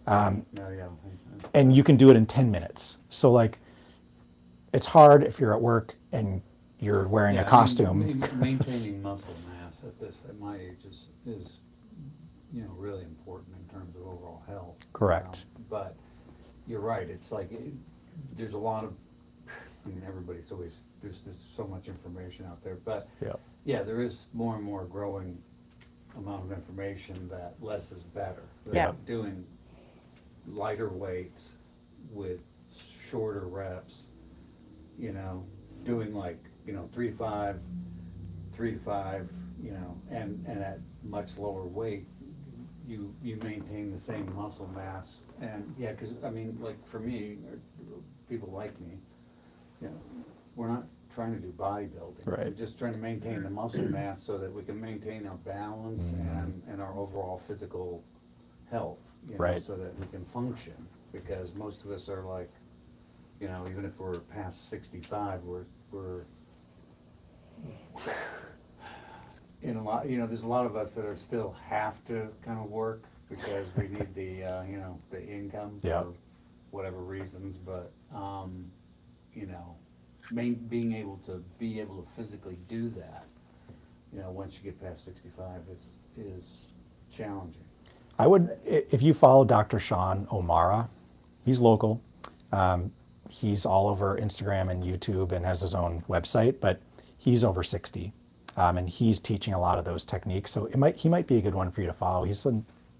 Speaker 9: No, yeah.
Speaker 1: And you can do it in 10 minutes. So, like, it's hard if you're at work and you're wearing
Speaker 9: Yeah,
Speaker 1: a
Speaker 9: I mean,
Speaker 1: costume.
Speaker 9: Maintaining muscle mass at my age is really important in terms of overall health.
Speaker 1: Correct.
Speaker 9: But you're right, it's like, there's a lot of, everybody's always, there's so much information out there, but
Speaker 1: Yeah.
Speaker 9: yeah, there is more and more growing amount of information that less is better.
Speaker 3: Yeah.
Speaker 9: That doing lighter weights with shorter reps, doing like, 3 to 5, and at much lower weight, you maintain the same muscle mass. And yeah, because like for me, or people like me, we're not trying to do bodybuilding.
Speaker 1: Right.
Speaker 9: We're just trying to maintain the muscle mass so that we can maintain our balance and our overall physical health,
Speaker 1: Right.
Speaker 9: so that we can function. Because most of us are like, even if we're past 65, we're in a lot, there's a lot of us that are still have to kind of work because we need the, the income
Speaker 1: Yeah.
Speaker 9: for whatever reasons, but, being able to physically do that, once you get past 65 is challenging.
Speaker 1: I would, if you follow Dr. Sean O'Mara, he's local. He's all over Instagram and YouTube and has his own website, but he's over 60. And he's teaching a lot of those techniques. So he might be a good one for you to follow.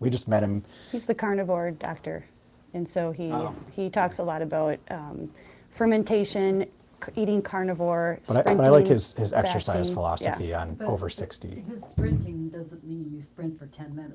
Speaker 1: We just met him.
Speaker 3: He's the carnivore doctor, and so
Speaker 9: Oh.
Speaker 3: he talks a lot about fermentation, eating carnivore,
Speaker 1: But I like his exercise
Speaker 3: fasting.
Speaker 1: philosophy
Speaker 3: Yeah.
Speaker 1: on
Speaker 4: But
Speaker 1: over 60.
Speaker 4: His sprinting doesn't mean you sprint for 10 minutes.